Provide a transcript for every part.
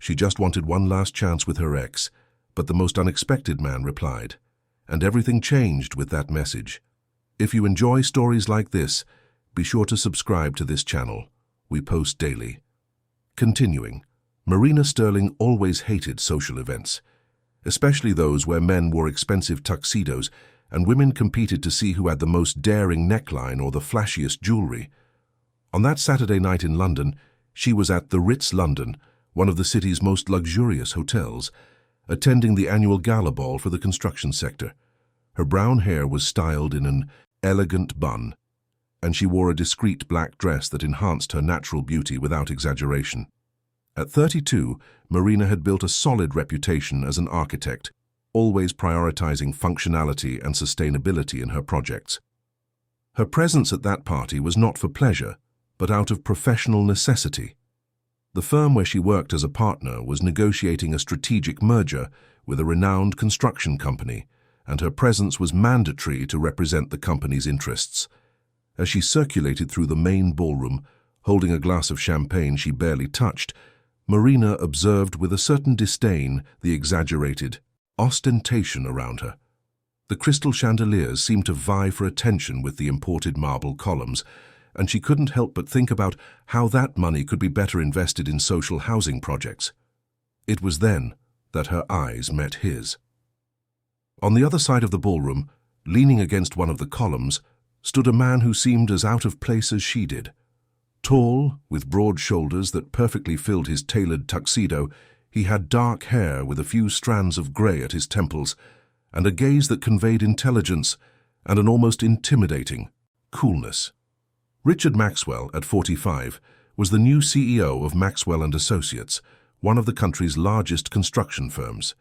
She just wanted one last chance with her ex, but the most unexpected man replied. And everything changed with that message. If you enjoy stories like this, be sure to subscribe to this channel. We post daily. Continuing, Marina Sterling always hated social events, especially those where men wore expensive tuxedos and women competed to see who had the most daring neckline or the flashiest jewelry. On that Saturday night in London, she was at the Ritz London, one of the city's most luxurious hotels, attending the annual gala ball for the construction sector. Her brown hair was styled in an elegant bun, and she wore a discreet black dress that enhanced her natural beauty without exaggeration. At 32, Marina had built a solid reputation as an architect, always prioritizing functionality and sustainability in her projects. Her presence at that party was not for pleasure, but out of professional necessity. The firm where she worked as a partner was negotiating a strategic merger with a renowned construction company, and her presence was mandatory to represent the company's interests. As she circulated through the main ballroom, holding a glass of champagne she barely touched, Marina observed with a certain disdain the exaggerated ostentation around her. The crystal chandeliers seemed to vie for attention with the imported marble columns, and she couldn't help but think about how that money could be better invested in social housing projects. It was then that her eyes met his. On the other side of the ballroom, leaning against one of the columns, stood a man who seemed as out of place as she did. Tall, with broad shoulders that perfectly filled his tailored tuxedo, he had dark hair with a few strands of grey at his temples, and a gaze that conveyed intelligence and an almost intimidating coolness. Richard Maxwell, at 45, was the new CEO of Maxwell & Associates, one of the country's largest construction firms.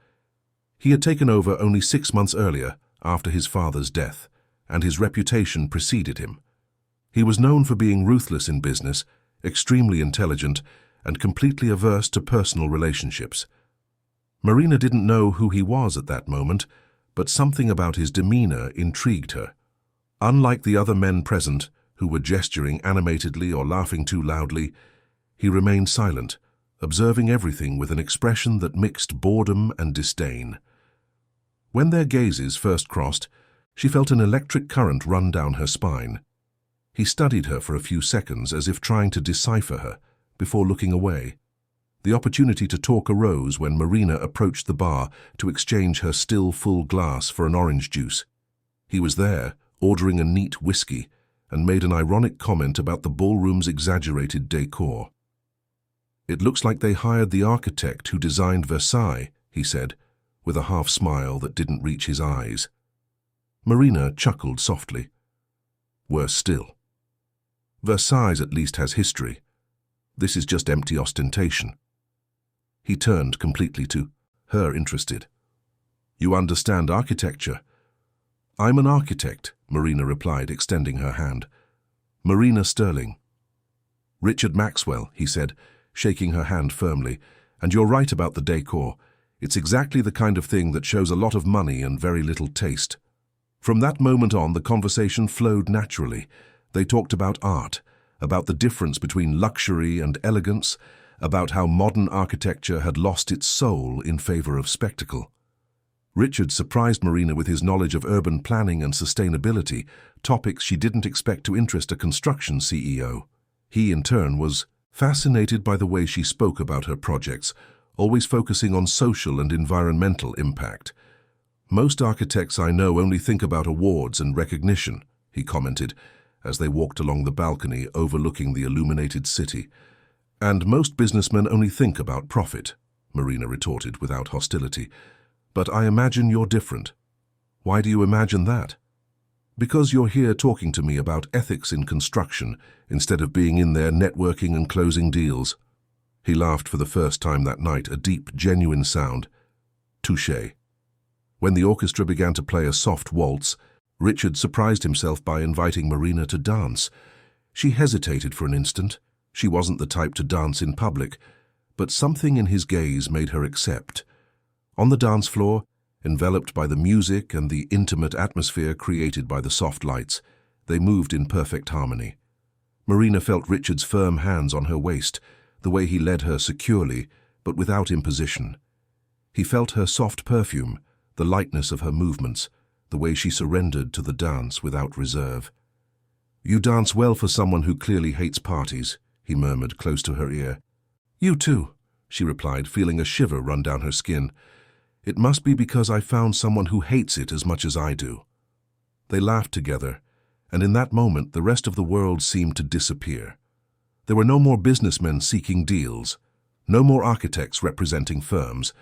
He had taken over only 6 months earlier, after his father's death, and his reputation preceded him. He was known for being ruthless in business, extremely intelligent, and completely averse to personal relationships. Marina didn't know who he was at that moment, but something about his demeanor intrigued her. Unlike the other men present, who were gesturing animatedly or laughing too loudly, he remained silent, observing everything with an expression that mixed boredom and disdain. When their gazes first crossed, she felt an electric current run down her spine. He studied her for a few seconds as if trying to decipher her, before looking away. The opportunity to talk arose when Marina approached the bar to exchange her still full glass for an orange juice. He was there, ordering a neat whiskey, and made an ironic comment about the ballroom's exaggerated decor. "It looks like they hired the architect who designed Versailles," he said, with a half-smile that didn't reach his eyes. Marina chuckled softly. "Worse still. Versailles at least has history. This is just empty ostentation." He turned completely to her, interested. "You understand architecture?" "I'm an architect," Marina replied, extending her hand. "Marina Sterling." "Richard Maxwell," he said, shaking her hand firmly. "And you're right about the decor. It's exactly the kind of thing that shows a lot of money and very little taste." From that moment on, the conversation flowed naturally. They talked about art, about the difference between luxury and elegance, about how modern architecture had lost its soul in favor of spectacle. Richard surprised Marina with his knowledge of urban planning and sustainability, topics she didn't expect to interest a construction CEO. He, in turn, was fascinated by the way she spoke about her projects, always focusing on social and environmental impact. "Most architects I know only think about awards and recognition," he commented, as they walked along the balcony overlooking the illuminated city. "And most businessmen only think about profit," Marina retorted without hostility. "But I imagine you're different." "Why do you imagine that?" "Because you're here talking to me about ethics in construction instead of being in there networking and closing deals." He laughed for the first time that night, a deep, genuine sound. "Touché." When the orchestra began to play a soft waltz, Richard surprised himself by inviting Marina to dance. She hesitated for an instant. She wasn't the type to dance in public, but something in his gaze made her accept. On the dance floor, enveloped by the music and the intimate atmosphere created by the soft lights, they moved in perfect harmony. Marina felt Richard's firm hands on her waist, the way he led her securely, but without imposition. He felt her soft perfume, the lightness of her movements, the way she surrendered to the dance without reserve. "You dance well for someone who clearly hates parties," he murmured close to her ear. "You too," she replied, feeling a shiver run down her skin. "It must be because I found someone who hates it as much as I do." They laughed together, and in that moment the rest of the world seemed to disappear. There were no more businessmen seeking deals, no more architects representing firms.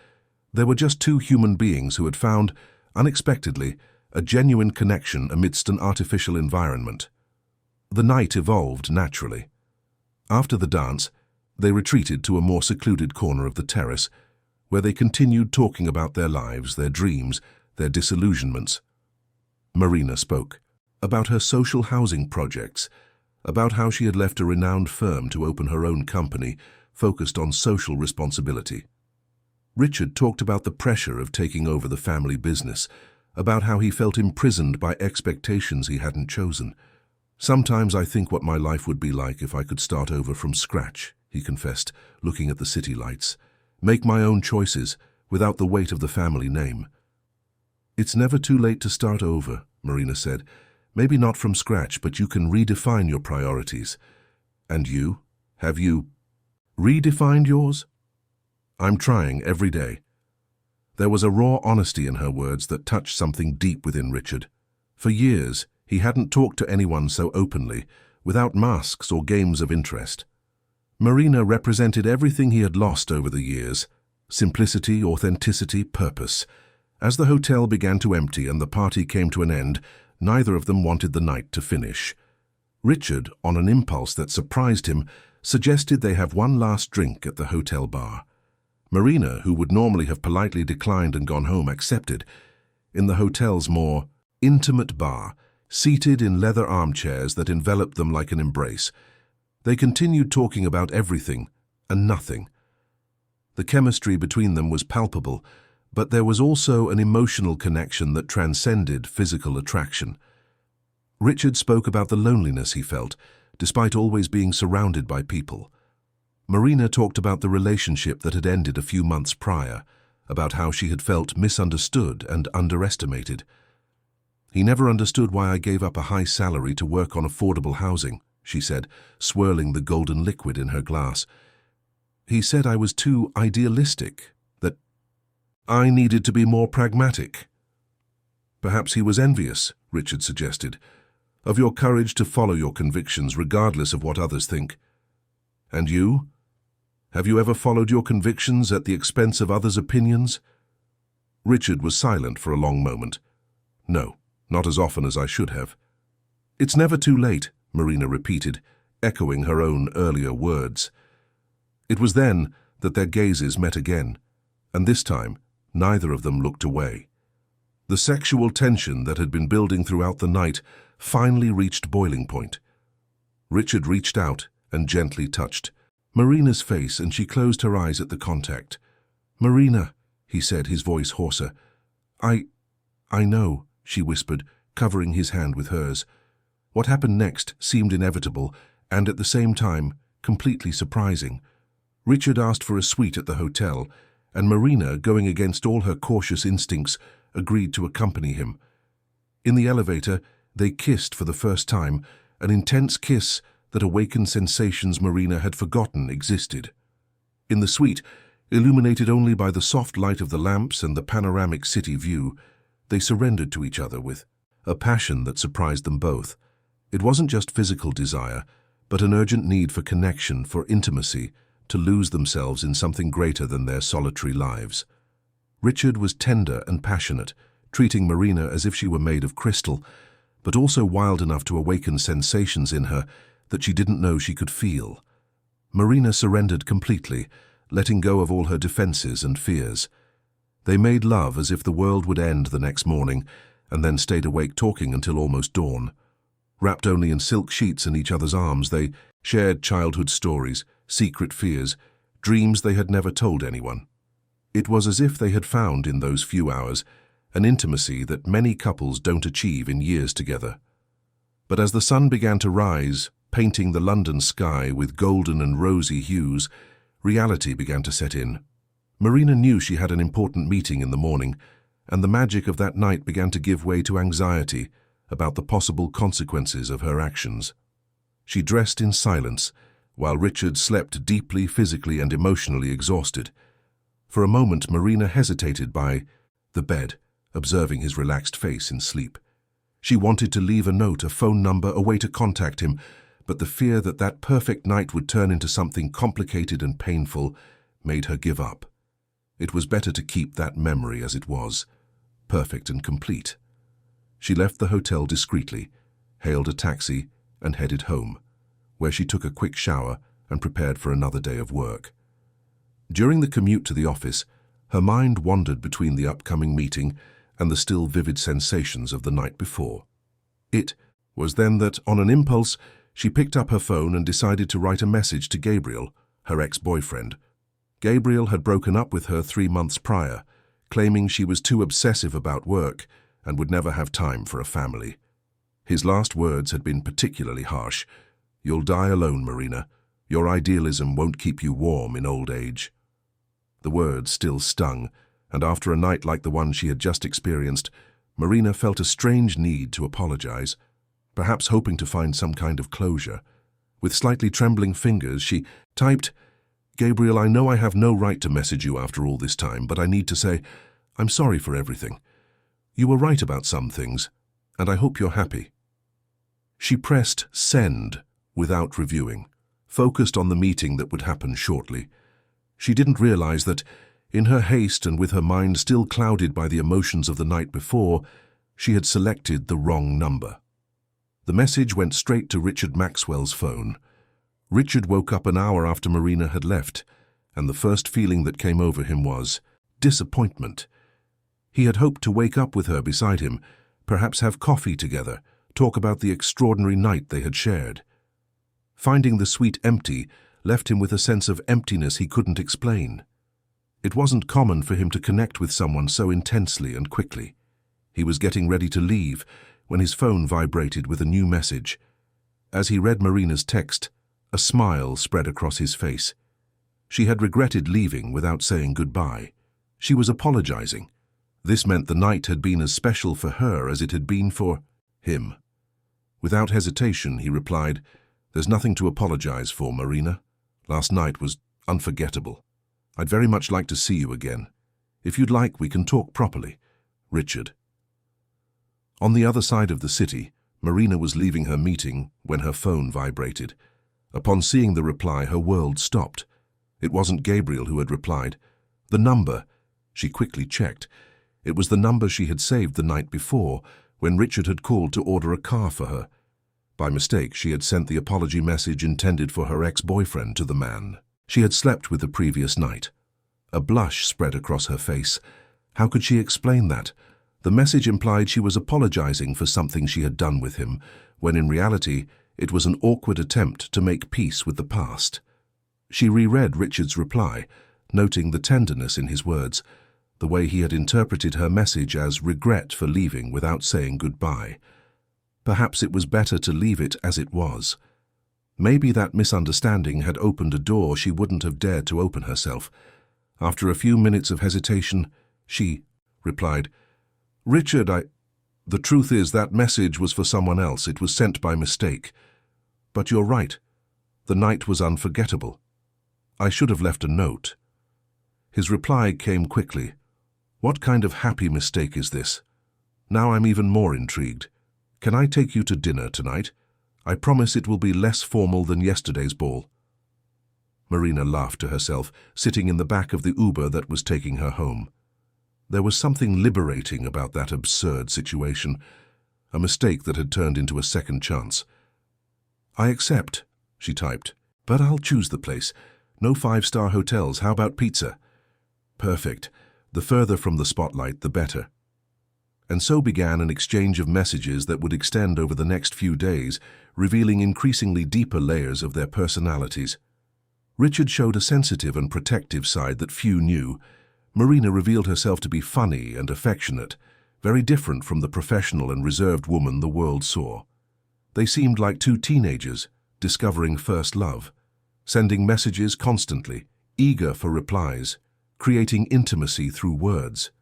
There were just two human beings who had found, unexpectedly, a genuine connection amidst an artificial environment. The night evolved naturally. After the dance, they retreated to a more secluded corner of the terrace, where they continued talking about their lives, their dreams, their disillusionments. Marina spoke about her social housing projects, about how she had left a renowned firm to open her own company focused on social responsibility. Richard talked about the pressure of taking over the family business, about how he felt imprisoned by expectations he hadn't chosen. "Sometimes I think what my life would be like if I could start over from scratch," he confessed, looking at the city lights. "Make my own choices, without the weight of the family name." "It's never too late to start over," Marina said. "Maybe not from scratch, but you can redefine your priorities." "And you? Have you redefined yours?" "I'm trying every day." There was a raw honesty in her words that touched something deep within Richard. For years, he hadn't talked to anyone so openly, without masks or games of interest. Marina represented everything he had lost over the years: simplicity, authenticity, purpose. As the hotel began to empty and the party came to an end, neither of them wanted the night to finish. Richard, on an impulse that surprised him, suggested they have one last drink at the hotel bar. Marina, who would normally have politely declined and gone home, accepted. In the hotel's more intimate bar, seated in leather armchairs that enveloped them like an embrace, they continued talking about everything and nothing. The chemistry between them was palpable, but there was also an emotional connection that transcended physical attraction. Richard spoke about the loneliness he felt, despite always being surrounded by people. Marina talked about the relationship that had ended a few months prior, about how she had felt misunderstood and underestimated. "He never understood why I gave up a high salary to work on affordable housing," she said, swirling the golden liquid in her glass. "He said I was too idealistic, that I needed to be more pragmatic." "Perhaps he was envious," Richard suggested, "of your courage to follow your convictions regardless of what others think." "And you? Have you ever followed your convictions at the expense of others' opinions?" Richard was silent for a long moment. "No, not as often as I should have." "It's never too late," Marina repeated, echoing her own earlier words. It was then that their gazes met again, and this time neither of them looked away. The sexual tension that had been building throughout the night finally reached boiling point. Richard reached out and gently touched Marina's face, and she closed her eyes at the contact. "Marina," he said, his voice hoarser. I know," she whispered, covering his hand with hers. What happened next seemed inevitable, and at the same time, completely surprising. Richard asked for a suite at the hotel, and Marina, going against all her cautious instincts, agreed to accompany him. In the elevator, they kissed for the first time, an intense kiss that awakened sensations Marina had forgotten existed. In the suite, illuminated only by the soft light of the lamps and the panoramic city view, they surrendered to each other with a passion that surprised them both. It wasn't just physical desire, but an urgent need for connection, for intimacy, to lose themselves in something greater than their solitary lives. Richard was tender and passionate, treating Marina as if she were made of crystal, but also wild enough to awaken sensations in her that she didn't know she could feel. Marina surrendered completely, letting go of all her defenses and fears. They made love as if the world would end the next morning, and then stayed awake talking until almost dawn. Wrapped only in silk sheets in each other's arms, they shared childhood stories, secret fears, dreams they had never told anyone. It was as if they had found in those few hours an intimacy that many couples don't achieve in years together. But as the sun began to rise, painting the London sky with golden and rosy hues, reality began to set in. Marina knew she had an important meeting in the morning, and the magic of that night began to give way to anxiety about the possible consequences of her actions. She dressed in silence, while Richard slept deeply physically and emotionally exhausted. For a moment, Marina hesitated by the bed, observing his relaxed face in sleep. She wanted to leave a note, a phone number, a way to contact him, but the fear that that perfect night would turn into something complicated and painful made her give up. It was better to keep that memory as it was, perfect and complete. She left the hotel discreetly, hailed a taxi, and headed home, where she took a quick shower and prepared for another day of work. During the commute to the office, her mind wandered between the upcoming meeting and the still vivid sensations of the night before. It was then that, on an impulse, she picked up her phone and decided to write a message to Gabriel, her ex-boyfriend. Gabriel had broken up with her 3 months prior, claiming she was too obsessive about work and would never have time for a family. His last words had been particularly harsh. "You'll die alone, Marina. Your idealism won't keep you warm in old age." The words still stung, and after a night like the one she had just experienced, Marina felt a strange need to apologize, perhaps hoping to find some kind of closure. With slightly trembling fingers, she typed, "Gabriel, I know I have no right to message you after all this time, but I need to say, I'm sorry for everything. You were right about some things, and I hope you're happy." She pressed send without reviewing, focused on the meeting that would happen shortly. She didn't realize that, in her haste and with her mind still clouded by the emotions of the night before, she had selected the wrong number. The message went straight to Richard Maxwell's phone. Richard woke up an hour after Marina had left, and the first feeling that came over him was disappointment. He had hoped to wake up with her beside him, perhaps have coffee together, talk about the extraordinary night they had shared. Finding the suite empty left him with a sense of emptiness he couldn't explain. It wasn't common for him to connect with someone so intensely and quickly. He was getting ready to leave when his phone vibrated with a new message. As he read Marina's text, a smile spread across his face. She had regretted leaving without saying goodbye. She was apologizing. This meant the night had been as special for her as it had been for him. Without hesitation, he replied, "There's nothing to apologize for, Marina. Last night was unforgettable. I'd very much like to see you again. If you'd like, we can talk properly. Richard." On the other side of the city, Marina was leaving her meeting when her phone vibrated. Upon seeing the reply, her world stopped. It wasn't Gabriel who had replied. The number, she quickly checked. It was the number she had saved the night before, when Richard had called to order a car for her. By mistake, she had sent the apology message intended for her ex-boyfriend to the man she had slept with the previous night. A blush spread across her face. How could she explain that? The message implied she was apologizing for something she had done with him, when in reality it was an awkward attempt to make peace with the past. She reread Richard's reply, noting the tenderness in his words, the way he had interpreted her message as regret for leaving without saying goodbye. Perhaps it was better to leave it as it was. Maybe that misunderstanding had opened a door she wouldn't have dared to open herself. After a few minutes of hesitation, she replied, "Richard, The truth is that message was for someone else. It was sent by mistake. But you're right. The night was unforgettable. I should have left a note." His reply came quickly. "What kind of happy mistake is this? Now I'm even more intrigued. Can I take you to dinner tonight? I promise it will be less formal than yesterday's ball." Marina laughed to herself, sitting in the back of the Uber that was taking her home. There was something liberating about that absurd situation, a mistake that had turned into a second chance. "I accept," she typed, "but I'll choose the place. No five-star hotels. How about pizza?" "Perfect. The further from the spotlight, the better." And so began an exchange of messages that would extend over the next few days, revealing increasingly deeper layers of their personalities. Richard showed a sensitive and protective side that few knew. Marina revealed herself to be funny and affectionate, very different from the professional and reserved woman the world saw. They seemed like two teenagers, discovering first love, sending messages constantly, eager for replies, creating intimacy through words.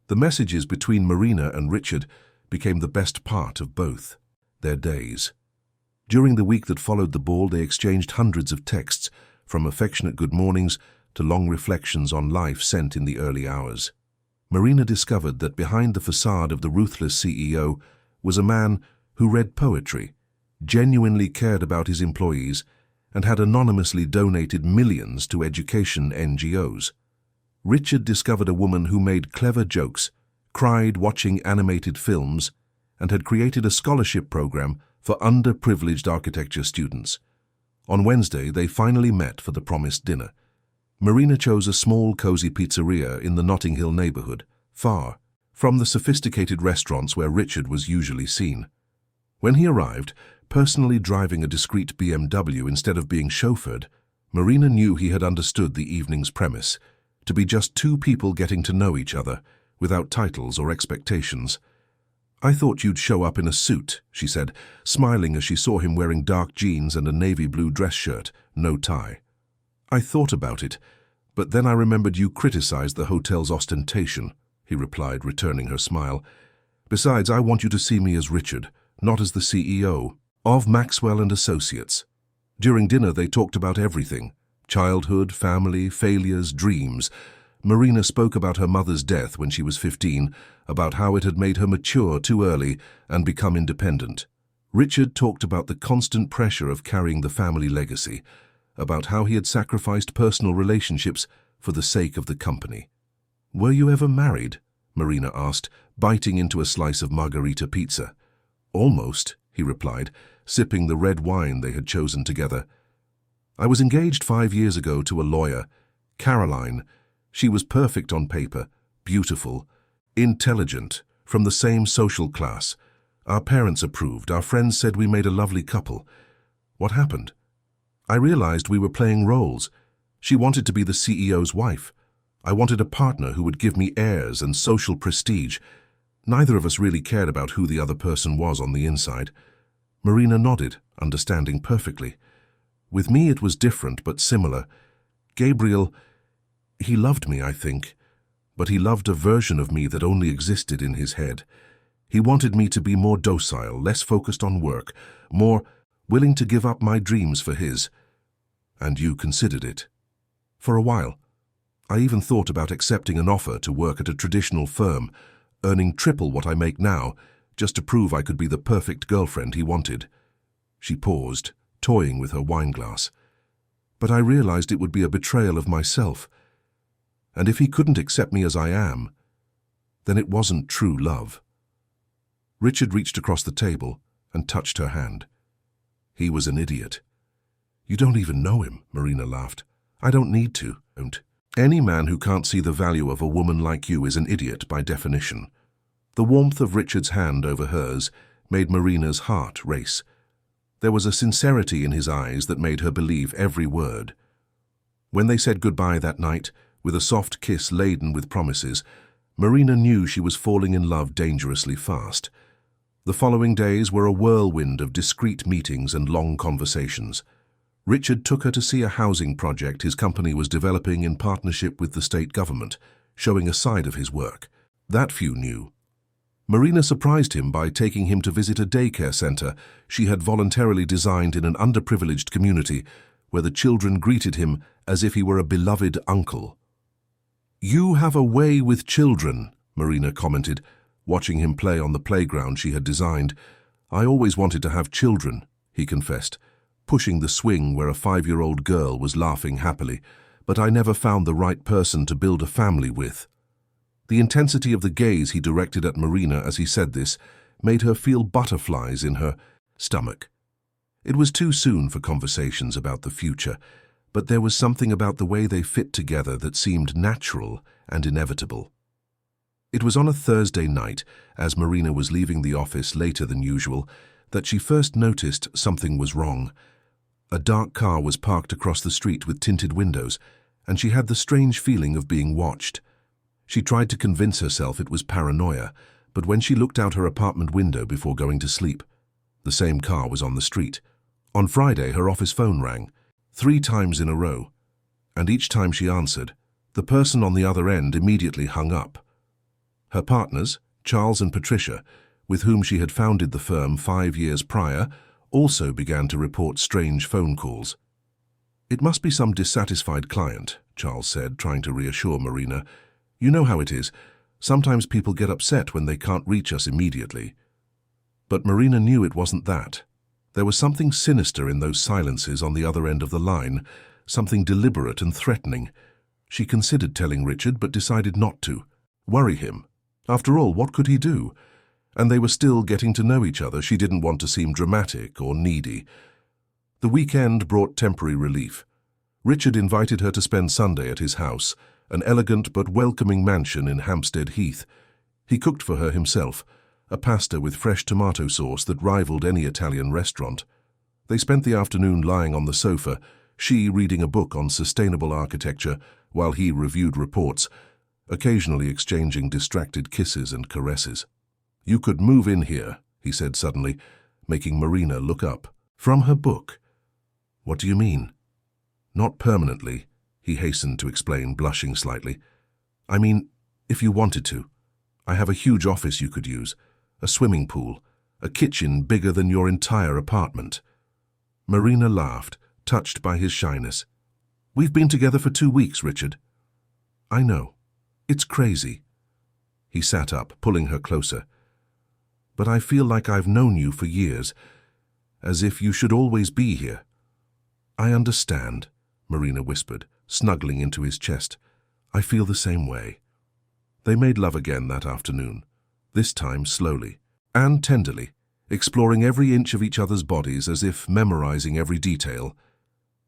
The messages between Marina and Richard became the best part of both their days. During the week that followed the ball, they exchanged hundreds of texts, from affectionate good mornings to long reflections on life sent in the early hours. Marina discovered that behind the facade of the ruthless CEO was a man who read poetry, genuinely cared about his employees, and had anonymously donated millions to education NGOs. Richard discovered a woman who made clever jokes, cried watching animated films, and had created a scholarship program for underprivileged architecture students. On Wednesday, they finally met for the promised dinner. Marina chose a small, cozy pizzeria in the Notting Hill neighborhood, far from the sophisticated restaurants where Richard was usually seen. When he arrived, personally driving a discreet BMW instead of being chauffeured, Marina knew he had understood the evening's premise, to be just two people getting to know each other, without titles or expectations. "I thought you'd show up in a suit," she said, smiling as she saw him wearing dark jeans and a navy blue dress shirt, no tie. "I thought about it, but then I remembered you criticized the hotel's ostentation," he replied, returning her smile. "Besides, I want you to see me as Richard, not as the CEO of Maxwell and Associates." During dinner, they talked about everything: childhood, family, failures, dreams. Marina spoke about her mother's death when she was 15, about how it had made her mature too early and become independent. Richard talked about the constant pressure of carrying the family legacy, about how he had sacrificed personal relationships for the sake of the company. "Were you ever married?" Marina asked, biting into a slice of margarita pizza. "Almost," he replied, sipping the red wine they had chosen together. "I was engaged 5 years ago to a lawyer, Caroline. She was perfect on paper, beautiful, intelligent, from the same social class. Our parents approved. Our friends said we made a lovely couple. What happened? I realized we were playing roles. She wanted to be the CEO's wife. I wanted a partner who would give me heirs and social prestige. Neither of us really cared about who the other person was on the inside." Marina nodded, understanding perfectly. "With me it was different but similar. Gabriel, he loved me, I think, but he loved a version of me that only existed in his head. He wanted me to be more docile, less focused on work, more willing to give up my dreams for his. And you considered it." "For a while. I even thought about accepting an offer to work at a traditional firm, earning triple what I make now, just to prove I could be the perfect girlfriend he wanted." She paused, toying with her wineglass. "But I realized it would be a betrayal of myself. And if he couldn't accept me as I am, then it wasn't true love." Richard reached across the table and touched her hand. "He was an idiot." "You don't even know him," Marina laughed. "I don't need to. Don't. Any man who can't see the value of a woman like you is an idiot by definition." The warmth of Richard's hand over hers made Marina's heart race. There was a sincerity in his eyes that made her believe every word. When they said goodbye that night, with a soft kiss laden with promises, Marina knew she was falling in love dangerously fast. The following days were a whirlwind of discreet meetings and long conversations. Richard took her to see a housing project his company was developing in partnership with the state government, showing a side of his work that few knew. Marina surprised him by taking him to visit a daycare center she had voluntarily designed in an underprivileged community, where the children greeted him as if he were a beloved uncle. "You have a way with children," Marina commented, watching him play on the playground she had designed. "I always wanted to have children," he confessed, pushing the swing where a 5-year-old girl was laughing happily, "but I never found the right person to build a family with." The intensity of the gaze he directed at Marina as he said this made her feel butterflies in her stomach. It was too soon for conversations about the future, but there was something about the way they fit together that seemed natural and inevitable. It was on a Thursday night, as Marina was leaving the office later than usual, that she first noticed something was wrong. A dark car was parked across the street with tinted windows, and she had the strange feeling of being watched. She tried to convince herself it was paranoia, but when she looked out her apartment window before going to sleep, the same car was on the street. On Friday, her office phone rang, 3 times in a row, and each time she answered, The person on the other end immediately hung up. Her partners, Charles and Patricia, with whom she had founded the firm 5 years prior, also began to report strange phone calls. "It must be some dissatisfied client," Charles said, trying to reassure Marina. "You know how it is. Sometimes people get upset when they can't reach us immediately." But Marina knew it wasn't that. There was something sinister in those silences on the other end of the line, something deliberate and threatening. She considered telling Richard, but decided not to. Worry him. After all, what could he do? And they were still getting to know each other. She didn't want to seem dramatic or needy. The weekend brought temporary relief. Richard invited her to spend Sunday at his house, an elegant but welcoming mansion in Hampstead Heath. He cooked for her himself, a pasta with fresh tomato sauce that rivaled any Italian restaurant. They spent the afternoon lying on the sofa, she reading a book on sustainable architecture while he reviewed reports, occasionally exchanging distracted kisses and caresses. "You could move in here," he said suddenly, making Marina look up. "From her book?" "What do you mean?" "Not permanently," he hastened to explain, blushing slightly. "I mean, if you wanted to. I have a huge office you could use, a swimming pool, a kitchen bigger than your entire apartment." Marina laughed, touched by his shyness. "We've been together for 2 weeks, Richard." "I know. It's crazy." He sat up, pulling her closer. "But I feel like I've known you for years, as if you should always be here." "I understand," Marina whispered, snuggling into his chest. "I feel the same way." They made love again that afternoon, this time slowly and tenderly, exploring every inch of each other's bodies as if memorizing every detail.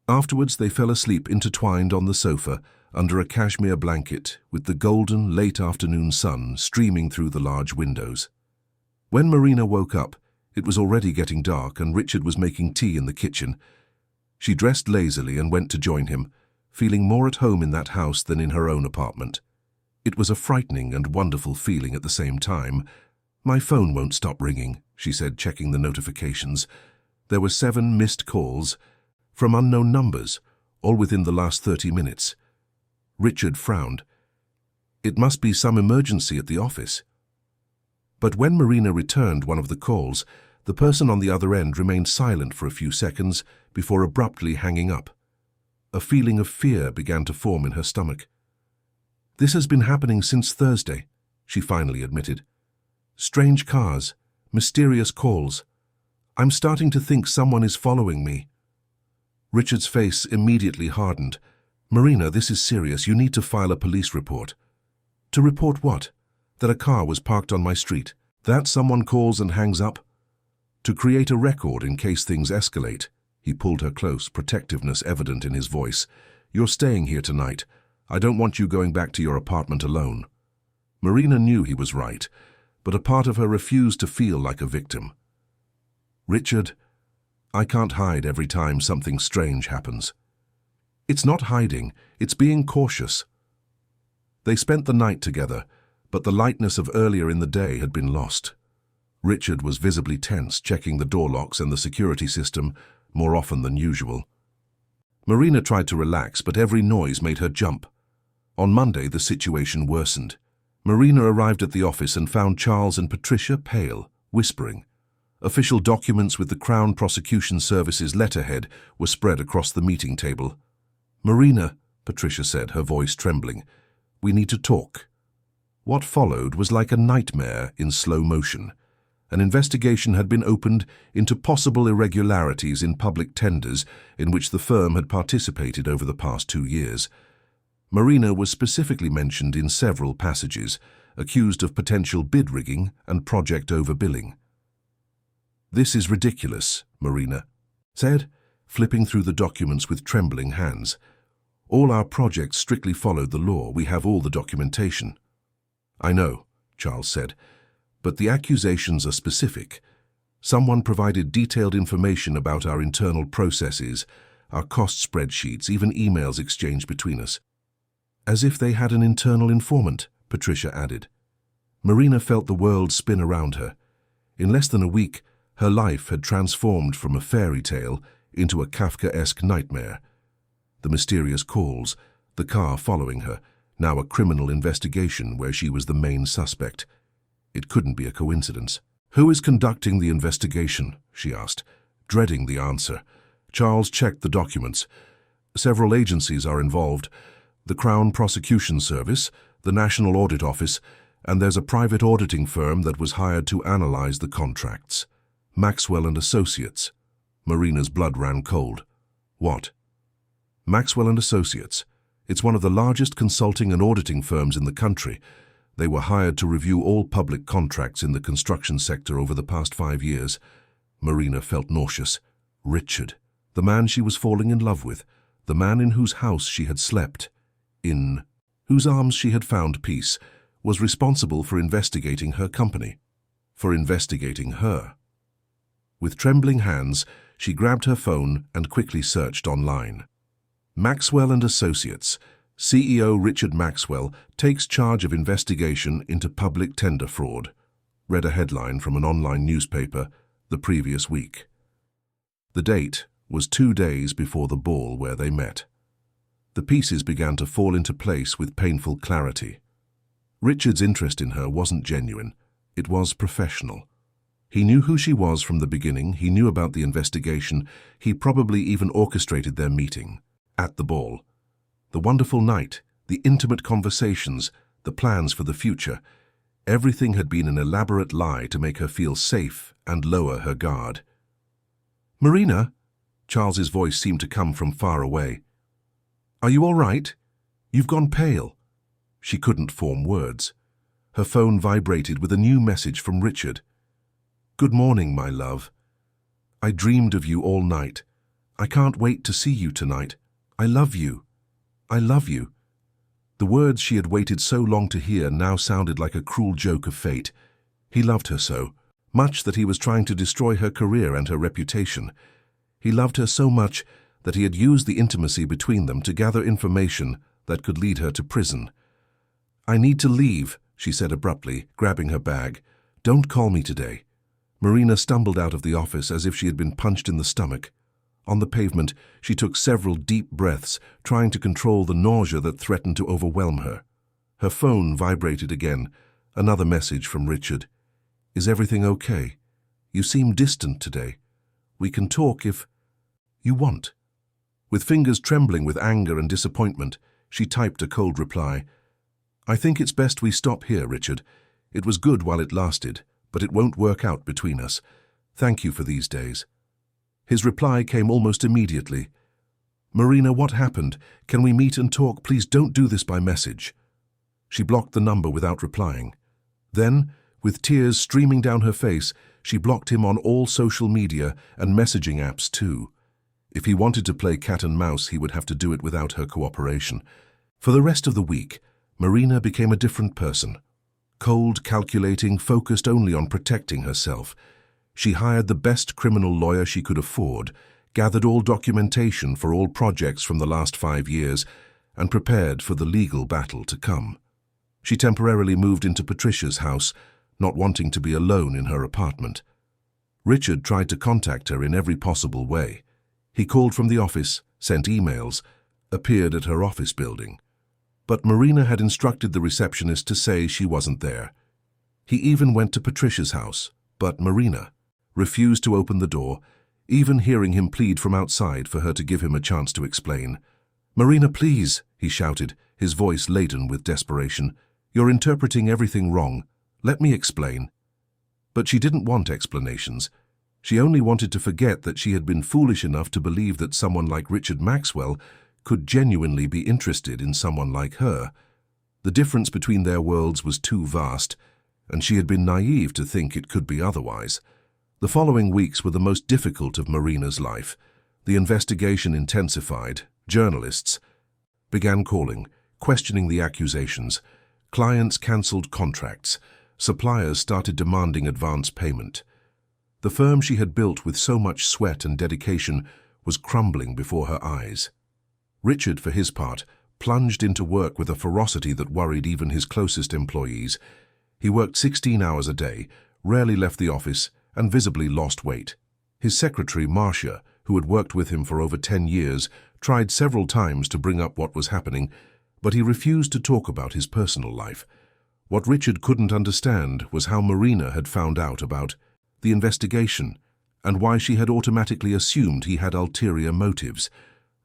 Afterwards they fell asleep intertwined on the sofa under a cashmere blanket with the golden late afternoon sun streaming through the large windows. When Marina woke up, it was already getting dark and Richard was making tea in the kitchen. She dressed lazily and went to join him, feeling more at home in that house than in her own apartment. It was a frightening and wonderful feeling at the same time. "My phone won't stop ringing," she said, checking the notifications. There were 7 missed calls from unknown numbers, all within the last 30 minutes. Richard frowned. It must be some emergency at the office. But when Marina returned one of the calls, the person on the other end remained silent for a few seconds before abruptly hanging up. A feeling of fear began to form in her stomach. "This has been happening since Thursday," she finally admitted. "Strange cars, mysterious calls. I'm starting to think someone is following me." Richard's face immediately hardened. "Marina, this is serious. You need to file a police report." "To report what?" "That a car was parked on my street. That someone calls and hangs up." "To create a record in case things escalate." He pulled her close, protectiveness evident in his voice. "You're staying here tonight. I don't want you going back to your apartment alone." Marina knew he was right, but a part of her refused to feel like a victim. "Richard, I can't hide every time something strange happens." "It's not hiding, it's being cautious." They spent the night together, but the lightness of earlier in the day had been lost. Richard was visibly tense, checking the door locks and the security system more often than usual. Marina tried to relax, but every noise made her jump. On Monday, the situation worsened. Marina arrived at the office and found Charles and Patricia pale, whispering. Official documents with the Crown Prosecution Service's letterhead were spread across the meeting table. "Marina," Patricia said, her voice trembling, "we need to talk." What followed was like a nightmare in slow motion. An investigation had been opened into possible irregularities in public tenders in which the firm had participated over the past 2 years. Marina was specifically mentioned in several passages, accused of potential bid rigging and project overbilling. "This is ridiculous," Marina said, flipping through the documents with trembling hands. "All our projects strictly followed the law. We have all the documentation." "I know," Charles said, "but the accusations are specific. Someone provided detailed information about our internal processes, our cost spreadsheets, even emails exchanged between us." "As if they had an internal informant," Patricia added. Marina felt the world spin around her. In less than a week, her life had transformed from a fairy tale into a Kafkaesque nightmare. The mysterious calls, the car following her, now a criminal investigation where she was the main suspect. It couldn't be a coincidence. "Who is conducting the investigation?" she asked, dreading the answer. Charles checked the documents. "Several agencies are involved. The Crown Prosecution Service, the National Audit Office, and there's a private auditing firm that was hired to analyze the contracts. Maxwell and Associates." Marina's blood ran cold. "What?" "Maxwell and Associates. It's one of the largest consulting and auditing firms in the country. They were hired to review all public contracts in the construction sector over the past 5 years. Marina felt nauseous. Richard, the man she was falling in love with, the man in whose house she had slept, in whose arms she had found peace, was responsible for investigating her company, for investigating her. With trembling hands, she grabbed her phone and quickly searched online. Maxwell and Associates. CEO Richard Maxwell takes charge of investigation into public tender fraud, read a headline from an online newspaper the previous week. The date was 2 days before the ball where they met. The pieces began to fall into place with painful clarity. Richard's interest in her wasn't genuine, it was professional. He knew who she was from the beginning, he knew about the investigation, he probably even orchestrated their meeting. At the ball. The wonderful night, the intimate conversations, the plans for the future. Everything had been an elaborate lie to make her feel safe and lower her guard. "Marina?" Charles's voice seemed to come from far away. "Are you all right? You've gone pale." She couldn't form words. Her phone vibrated with a new message from Richard. "Good morning, my love. I dreamed of you all night. I can't wait to see you tonight. I love you. I love you." The words she had waited so long to hear now sounded like a cruel joke of fate. He loved her so much that he was trying to destroy her career and her reputation. He loved her so much that he had used the intimacy between them to gather information that could lead her to prison. "I need to leave," she said abruptly, grabbing her bag. "Don't call me today." Marina stumbled out of the office as if she had been punched in the stomach. On the pavement, she took several deep breaths, trying to control the nausea that threatened to overwhelm her. Her phone vibrated again. Another message from Richard. "Is everything okay? You seem distant today. We can talk if you want." With fingers trembling with anger and disappointment, she typed a cold reply. "I think it's best we stop here, Richard. It was good while it lasted, but it won't work out between us. Thank you for these days." His reply came almost immediately. "Marina, what happened? Can we meet and talk? Please don't do this by message." She blocked the number without replying. Then, with tears streaming down her face, she blocked him on all social media and messaging apps too. If he wanted to play cat and mouse, he would have to do it without her cooperation. For the rest of the week, Marina became a different person. Cold, calculating, focused only on protecting herself. She hired the best criminal lawyer she could afford, gathered all documentation for all projects from the last 5 years, and prepared for the legal battle to come. She temporarily moved into Patricia's house, not wanting to be alone in her apartment. Richard tried to contact her in every possible way. He called from the office, sent emails, appeared at her office building. But Marina had instructed the receptionist to say she wasn't there. He even went to Patricia's house, but Marina refused to open the door, even hearing him plead from outside for her to give him a chance to explain. "Marina, please," he shouted, his voice laden with desperation. "You're interpreting everything wrong. Let me explain." But she didn't want explanations. She only wanted to forget that she had been foolish enough to believe that someone like Richard Maxwell could genuinely be interested in someone like her. The difference between their worlds was too vast, and she had been naive to think it could be otherwise. The following weeks were the most difficult of Marina's life. The investigation intensified. Journalists began calling, questioning the accusations. Clients cancelled contracts. Suppliers started demanding advance payment. The firm she had built with so much sweat and dedication was crumbling before her eyes. Richard, for his part, plunged into work with a ferocity that worried even his closest employees. He worked 16 hours a day, rarely left the office, and visibly lost weight. His secretary, Marcia, who had worked with him for over 10 years, tried several times to bring up what was happening, But he refused to talk about his personal life. What Richard couldn't understand was how Marina had found out about the investigation and why she had automatically assumed he had ulterior motives.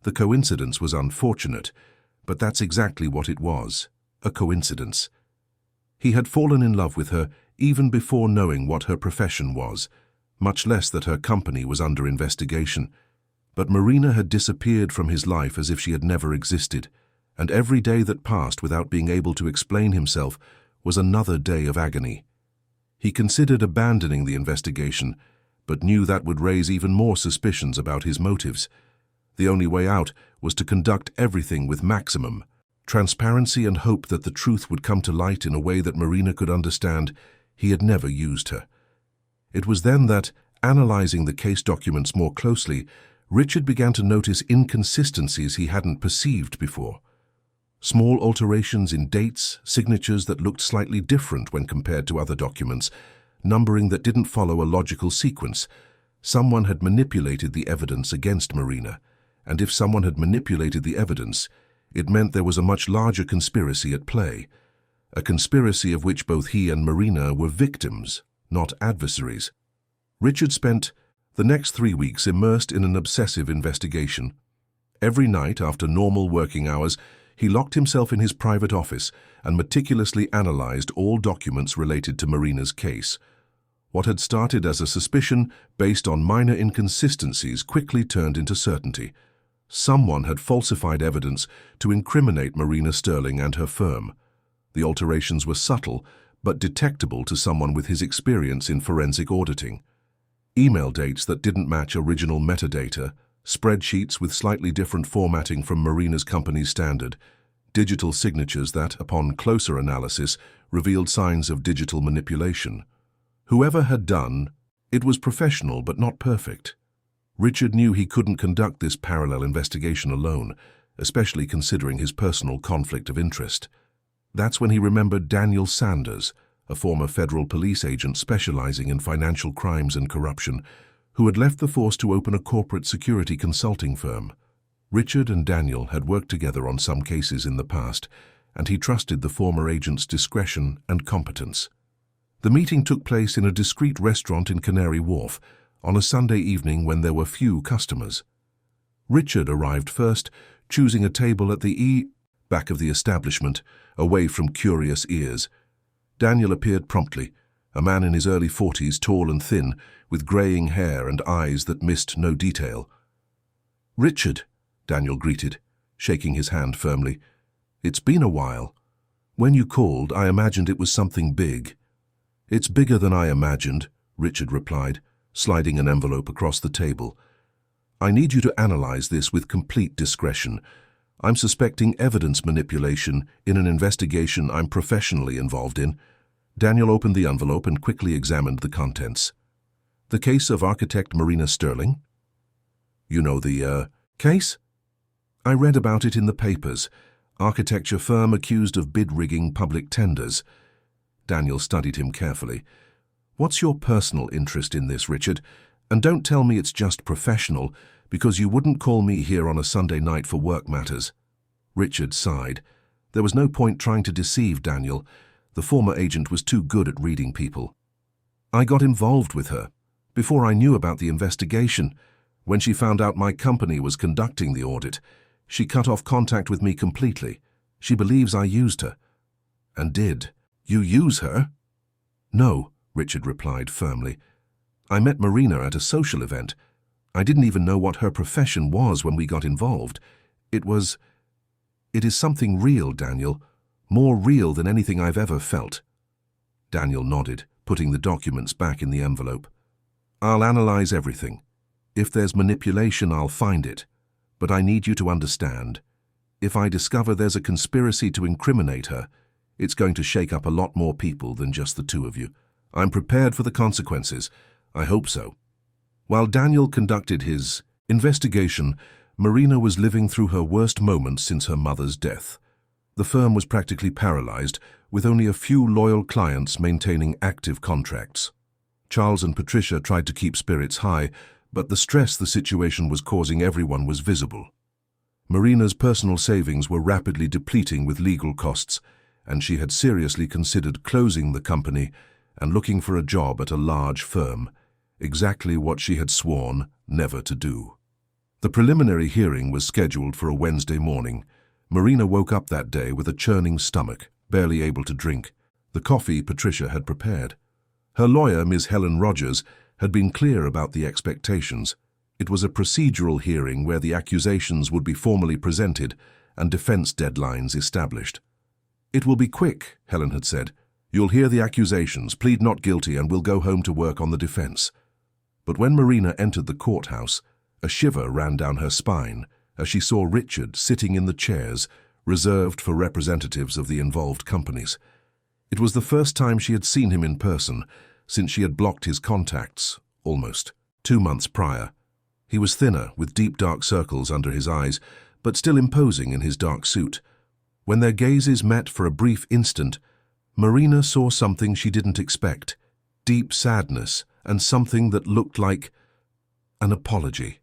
The coincidence was unfortunate, but that's exactly what it was, a coincidence. He had fallen in love with her even before knowing what her profession was, much less that her company was under investigation. But Marina had disappeared from his life as if she had never existed, and every day that passed without being able to explain himself was another day of agony. He considered abandoning the investigation, but knew that would raise even more suspicions about his motives. The only way out was to conduct everything with maximum transparency and hope that the truth would come to light in a way that Marina could understand. He had never used her. It was then that, analyzing the case documents more closely, Richard began to notice inconsistencies he hadn't perceived before. Small alterations in dates, signatures that looked slightly different when compared to other documents, numbering that didn't follow a logical sequence. Someone had manipulated the evidence against Marina, and if someone had manipulated the evidence, it meant there was a much larger conspiracy at play, a conspiracy of which both he and Marina were victims, not adversaries. Richard spent the next 3 weeks immersed in an obsessive investigation. Every night after normal working hours, he locked himself in his private office and meticulously analyzed all documents related to Marina's case. What had started as a suspicion based on minor inconsistencies quickly turned into certainty. Someone had falsified evidence to incriminate Marina Sterling and her firm. The alterations were subtle, but detectable to someone with his experience in forensic auditing. Email dates that didn't match original metadata, spreadsheets with slightly different formatting from Marina's company's standard, digital signatures that, upon closer analysis, revealed signs of digital manipulation. Whoever had done, it was professional but not perfect. Richard knew he couldn't conduct this parallel investigation alone, especially considering his personal conflict of interest. That's when he remembered Daniel Sanders, a former federal police agent specializing in financial crimes and corruption, who had left the force to open a corporate security consulting firm. Richard and Daniel had worked together on some cases in the past, and he trusted the former agent's discretion and competence. The meeting took place in a discreet restaurant in Canary Wharf on a Sunday evening when there were few customers. Richard arrived first, choosing a table at the back of the establishment, away from curious ears. Daniel appeared promptly, a man in his early 40s, tall and thin, with graying hair and eyes that missed no detail. "Richard," Daniel greeted, shaking his hand firmly. "It's been a while. When you called, I imagined it was something big." "It's bigger than I imagined," Richard replied, sliding an envelope across the table. "I need you to analyze this with complete discretion. I'm suspecting evidence manipulation in an investigation I'm professionally involved in." Daniel opened the envelope and quickly examined the contents. "The case of architect Marina Sterling?" "You know the, case?" "I read about it in the papers. Architecture firm accused of bid-rigging public tenders." Daniel studied him carefully. "What's your personal interest in this, Richard? And don't tell me it's just professional, because you wouldn't call me here on a Sunday night for work matters." Richard sighed. There was no point trying to deceive Daniel. The former agent was too good at reading people. "I got involved with her before I knew about the investigation. When she found out my company was conducting the audit, she cut off contact with me completely. She believes I used her." "And did you use her?" "No," Richard replied firmly. "I met Marina at a social event. I didn't even know what her profession was when we got involved. It is something real, Daniel. More real than anything I've ever felt." Daniel nodded, putting the documents back in the envelope. "I'll analyze everything. If there's manipulation, I'll find it. But I need you to understand. If I discover there's a conspiracy to incriminate her, it's going to shake up a lot more people than just the two of you. I'm prepared for the consequences. I hope so." While Daniel conducted his investigation, Marina was living through her worst moments since her mother's death. The firm was practically paralyzed, with only a few loyal clients maintaining active contracts. Charles and Patricia tried to keep spirits high, but the stress the situation was causing everyone was visible. Marina's personal savings were rapidly depleting with legal costs, and she had seriously considered closing the company and looking for a job at a large firm, exactly what she had sworn never to do. The preliminary hearing was scheduled for a Wednesday morning. Marina woke up that day with a churning stomach, barely able to drink. The coffee Patricia had prepared. Her lawyer, Ms. Helen Rogers, had been clear about the expectations. It was a procedural hearing where the accusations would be formally presented and defense deadlines established. "It will be quick," Helen had said. "You'll hear the accusations, plead not guilty, and we'll go home to work on the defense." But when Marina entered the courthouse, a shiver ran down her spine as she saw Richard sitting in the chairs reserved for representatives of the involved companies. It was the first time she had seen him in person since she had blocked his contacts, almost 2 months prior. He was thinner, with deep dark circles under his eyes, but still imposing in his dark suit. When their gazes met for a brief instant, Marina saw something she didn't expect, deep sadness and something that looked like an apology.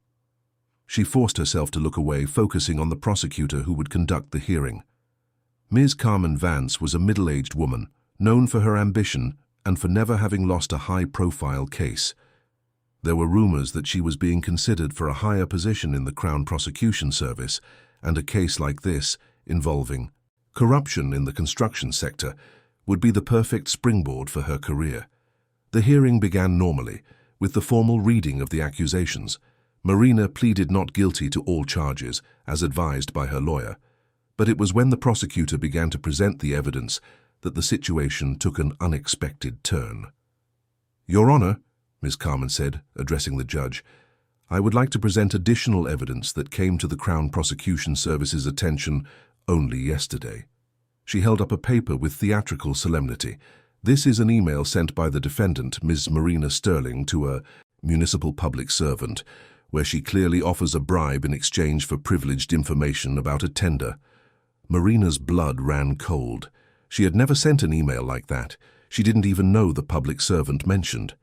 She forced herself to look away, focusing on the prosecutor who would conduct the hearing. Ms. Carmen Vance was a middle-aged woman, known for her ambition and for never having lost a high-profile case. There were rumors that she was being considered for a higher position in the Crown Prosecution Service, and a case like this, involving corruption in the construction sector, would be the perfect springboard for her career. The hearing began normally, with the formal reading of the accusations. Marina pleaded not guilty to all charges, as advised by her lawyer, but it was when the prosecutor began to present the evidence that the situation took an unexpected turn. "Your Honor," Ms. Carmen said, addressing the judge, "I would like to present additional evidence that came to the Crown Prosecution Service's attention only yesterday." She held up a paper with theatrical solemnity. "This is an email sent by the defendant, Ms. Marina Sterling, to a municipal public servant, where she clearly offers a bribe in exchange for privileged information about a tender." Marina's blood ran cold. She had never sent an email like that. She didn't even know the public servant mentioned.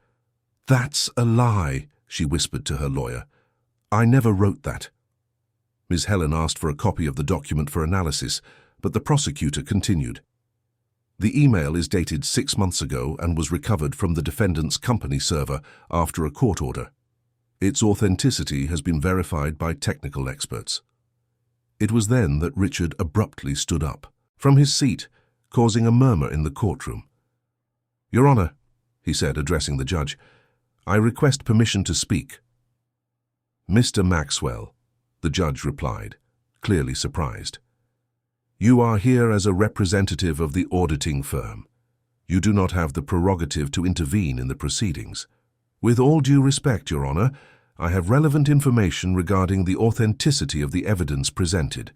"That's a lie," she whispered to her lawyer. "I never wrote that." Ms. Helen asked for a copy of the document for analysis, but the prosecutor continued. "The email is dated 6 months ago and was recovered from the defendant's company server after a court order. Its authenticity has been verified by technical experts." It was then that Richard abruptly stood up from his seat, causing a murmur in the courtroom. "Your Honor," he said, addressing the judge, "I request permission to speak." "Mr. Maxwell," the judge replied, clearly surprised. "You are here as a representative of the auditing firm. You do not have the prerogative to intervene in the proceedings. With all due respect, Your Honor, I have relevant information regarding the authenticity of the evidence presented."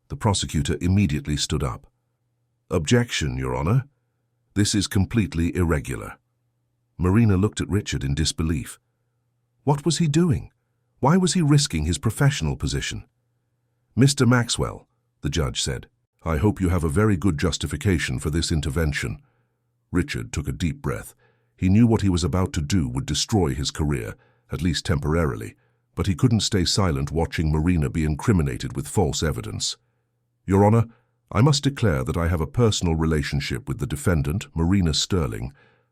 The prosecutor immediately stood up. "Objection, Your Honor. This is completely irregular." Marina looked at Richard in disbelief. What was he doing? Why was he risking his professional position? "Mr. Maxwell," the judge said, "I hope you have a very good justification for this intervention." Richard took a deep breath. He knew what he was about to do would destroy his career, at least temporarily, but he couldn't stay silent watching Marina be incriminated with false evidence. "Your Honor, I must declare that I have a personal relationship with the defendant, Marina Sterling,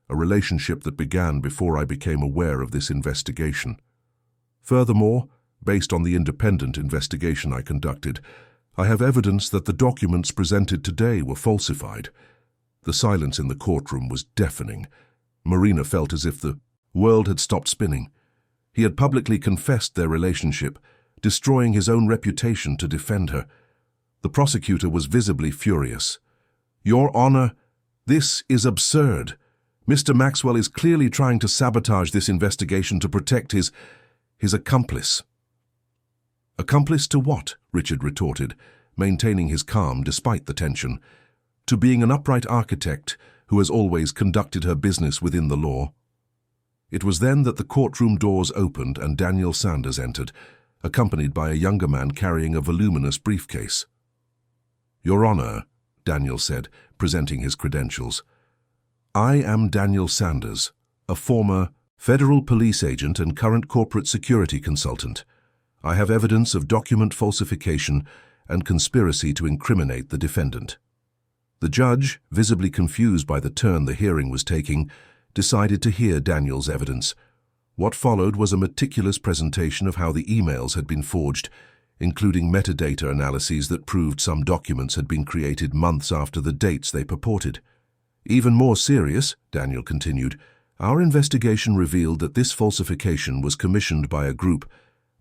a relationship that began before I became aware of this investigation. Furthermore, based on the independent investigation I conducted, I have evidence that the documents presented today were falsified." The silence in the courtroom was deafening. Marina felt as if the world had stopped spinning. He had publicly confessed their relationship, destroying his own reputation to defend her. The prosecutor was visibly furious. "Your Honor, this is absurd. Mr. Maxwell is clearly trying to sabotage this investigation to protect his accomplice." "Accomplice to what?" Richard retorted, maintaining his calm despite the tension. "To being an upright architect who has always conducted her business within the law." It was then that the courtroom doors opened and Daniel Sanders entered, accompanied by a younger man carrying a voluminous briefcase. "Your Honor," Daniel said, presenting his credentials, "I am Daniel Sanders, a former federal police agent and current corporate security consultant. I have evidence of document falsification and conspiracy to incriminate the defendant." The judge, visibly confused by the turn the hearing was taking, decided to hear Daniel's evidence. What followed was a meticulous presentation of how the emails had been forged, including metadata analyses that proved some documents had been created months after the dates they purported. "Even more serious," Daniel continued, "our investigation revealed that this falsification was commissioned by a group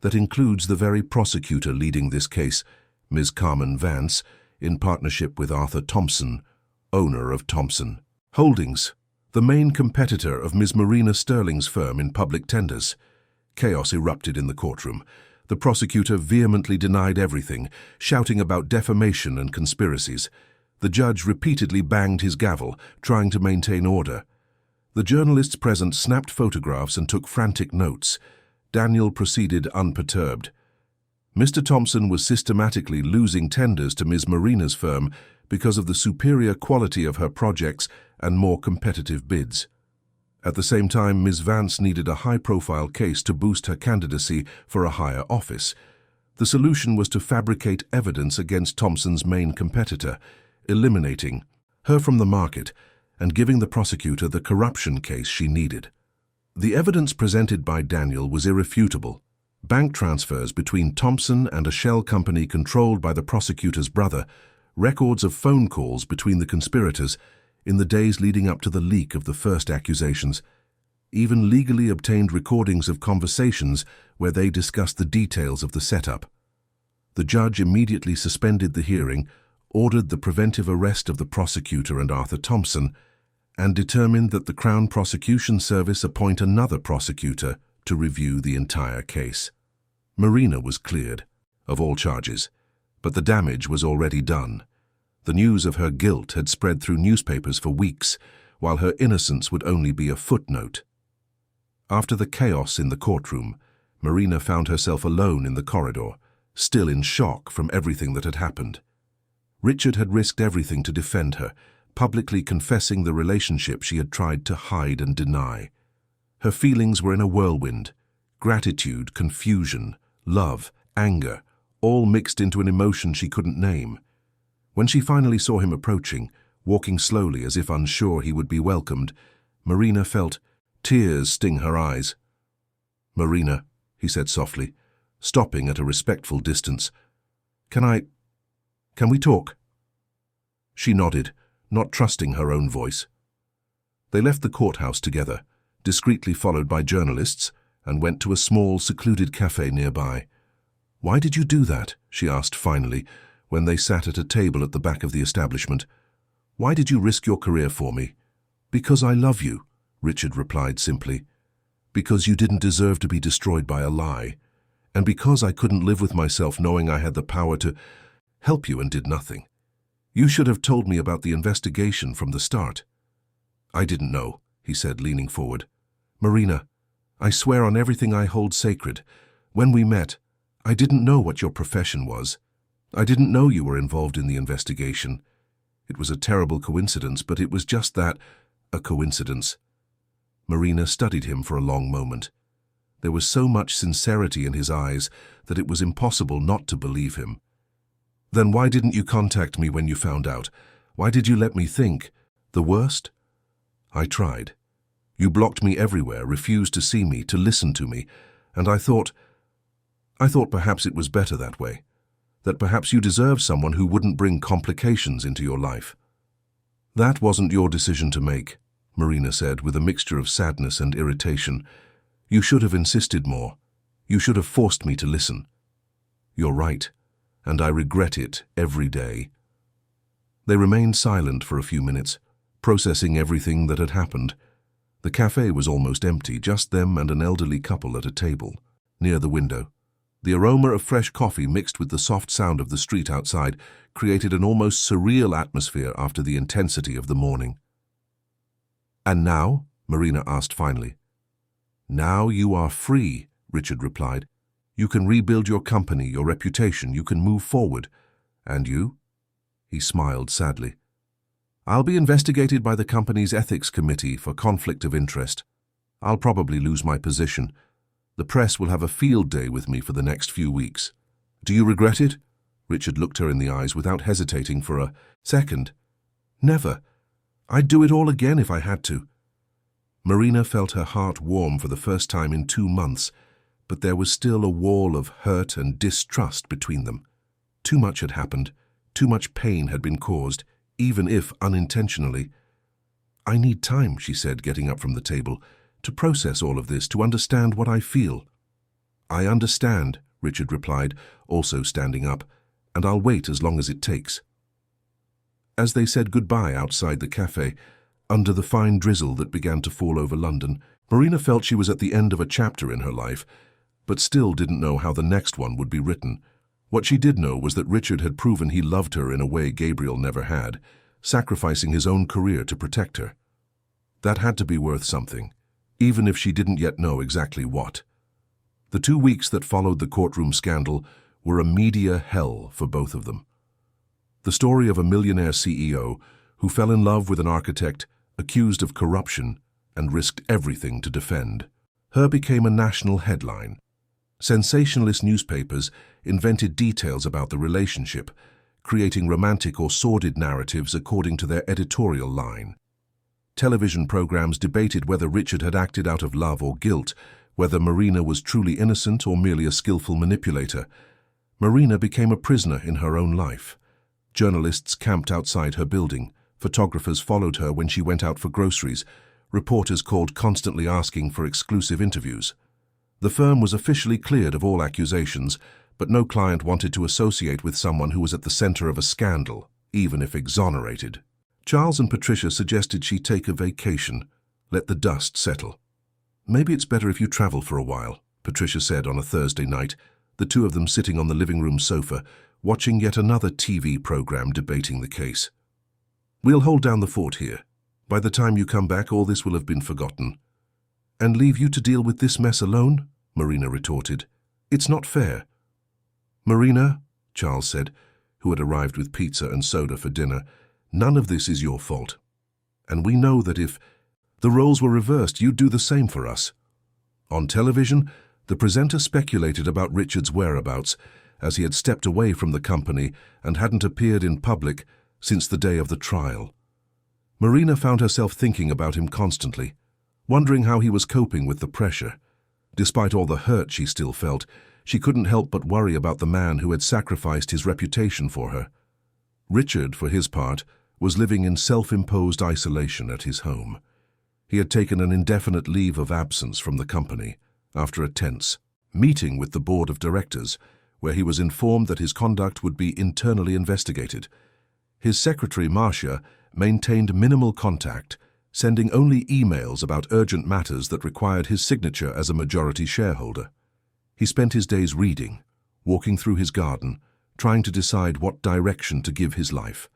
that includes the very prosecutor leading this case, Ms. Carmen Vance, in partnership with Arthur Thompson, owner of Thompson Holdings, the main competitor of Ms. Marina Sterling's firm in public tenders." Chaos erupted in the courtroom. The prosecutor vehemently denied everything, shouting about defamation and conspiracies. The judge repeatedly banged his gavel, trying to maintain order. The journalists present snapped photographs and took frantic notes. Daniel proceeded unperturbed. Mr. Thompson was systematically losing tenders to Ms. Marina's firm because of the superior quality of her projects and more competitive bids. At the same time, Ms. Vance needed a high-profile case to boost her candidacy for a higher office. The solution was to fabricate evidence against Thompson's main competitor, eliminating her from the market and giving the prosecutor the corruption case she needed. The evidence presented by Daniel was irrefutable. Bank transfers between Thompson and a shell company controlled by the prosecutor's brother, records of phone calls between the conspirators in the days leading up to the leak of the first accusations, even legally obtained recordings of conversations where they discussed the details of the setup. The judge immediately suspended the hearing, ordered the preventive arrest of the prosecutor and Arthur Thompson, and determined that the Crown Prosecution Service appoint another prosecutor to review the entire case. Marina was cleared of all charges, but the damage was already done. The news of her guilt had spread through newspapers for weeks, while her innocence would only be a footnote. After the chaos in the courtroom, Marina found herself alone in the corridor, still in shock from everything that had happened. Richard had risked everything to defend her, publicly confessing the relationship she had tried to hide and deny. Her feelings were in a whirlwind: gratitude, confusion, love, anger, all mixed into an emotion she couldn't name. When she finally saw him approaching, walking slowly as if unsure he would be welcomed, Marina felt tears sting her eyes. "Marina," he said softly, stopping at a respectful distance. Can we talk?" She nodded, not trusting her own voice. They left the courthouse together, discreetly followed by journalists, and went to a small, secluded cafe nearby. "Why did you do that?" she asked finally, when they sat at a table at the back of the establishment. "Why did you risk your career for me?" "Because I love you," Richard replied simply. "Because you didn't deserve to be destroyed by a lie, and because I couldn't live with myself knowing I had the power to help you and did nothing. You should have told me about the investigation from the start." "I didn't know," he said, leaning forward. "Marina, I swear on everything I hold sacred. When we met, I didn't know what your profession was. I didn't know you were involved in the investigation. It was a terrible coincidence, but it was just that, a coincidence." Marina studied him for a long moment. There was so much sincerity in his eyes that it was impossible not to believe him. "Then why didn't you contact me when you found out? Why did you let me think the worst?" "I tried. You blocked me everywhere, refused to see me, to listen to me, and I thought perhaps it was better that way. That perhaps you deserved someone who wouldn't bring complications into your life." "That wasn't your decision to make," Marina said with a mixture of sadness and irritation. "You should have insisted more. You should have forced me to listen." "You're right, and I regret it every day." They remained silent for a few minutes, processing everything that had happened. The cafe was almost empty, just them and an elderly couple at a table, near the window. The aroma of fresh coffee mixed with the soft sound of the street outside created an almost surreal atmosphere after the intensity of the morning. "And now?" Marina asked finally. "Now you are free," Richard replied. "You can rebuild your company, your reputation, you can move forward. And you?" He smiled sadly. "I'll be investigated by the company's ethics committee for conflict of interest. I'll probably lose my position. The press will have a field day with me for the next few weeks. Do you regret it? Richard looked her in the eyes without hesitating for a second. Never. I'd do it all again if I had to. Marina felt her heart warm for the first time in 2 months, but there was still a wall of hurt and distrust between them. Too much had happened, too much pain had been caused, even if unintentionally. I need time, she said, getting up from the table, to process all of this, to understand what I feel. I understand, Richard replied, also standing up, and I'll wait as long as it takes. As they said goodbye outside the cafe, under the fine drizzle that began to fall over London, Marina felt she was at the end of a chapter in her life, but still didn't know how the next one would be written. What she did know was that Richard had proven he loved her in a way Gabriel never had, sacrificing his own career to protect her. That had to be worth something, even if she didn't yet know exactly what. The 2 weeks that followed the courtroom scandal were a media hell for both of them. The story of a millionaire CEO who fell in love with an architect accused of corruption and risked everything to defend her became a national headline. Sensationalist newspapers invented details about the relationship, creating romantic or sordid narratives according to their editorial line. Television programs debated whether Richard had acted out of love or guilt, whether Marina was truly innocent or merely a skillful manipulator. Marina became a prisoner in her own life. Journalists camped outside her building. Photographers followed her when she went out for groceries. Reporters called constantly asking for exclusive interviews. The firm was officially cleared of all accusations, but no client wanted to associate with someone who was at the center of a scandal, even if exonerated. Charles and Patricia suggested she take a vacation, let the dust settle. Maybe it's better if you travel for a while, Patricia said on a Thursday night, the two of them sitting on the living room sofa, watching yet another TV program debating the case. We'll hold down the fort here. By the time you come back, all this will have been forgotten. And leave you to deal with this mess alone? Marina retorted. It's not fair. Marina, Charles said, who had arrived with pizza and soda for dinner, none of this is your fault. And we know that if the roles were reversed, you'd do the same for us. On television, the presenter speculated about Richard's whereabouts, as he had stepped away from the company and hadn't appeared in public since the day of the trial. Marina found herself thinking about him constantly, wondering how he was coping with the pressure. Despite all the hurt she still felt, she couldn't help but worry about the man who had sacrificed his reputation for her. Richard, for his part, was living in self-imposed isolation at his home. He had taken an indefinite leave of absence from the company after a tense meeting with the board of directors, where he was informed that his conduct would be internally investigated. His secretary, Marcia, maintained minimal contact, sending only emails about urgent matters that required his signature as a majority shareholder. He spent his days reading, walking through his garden, trying to decide what direction to give his life.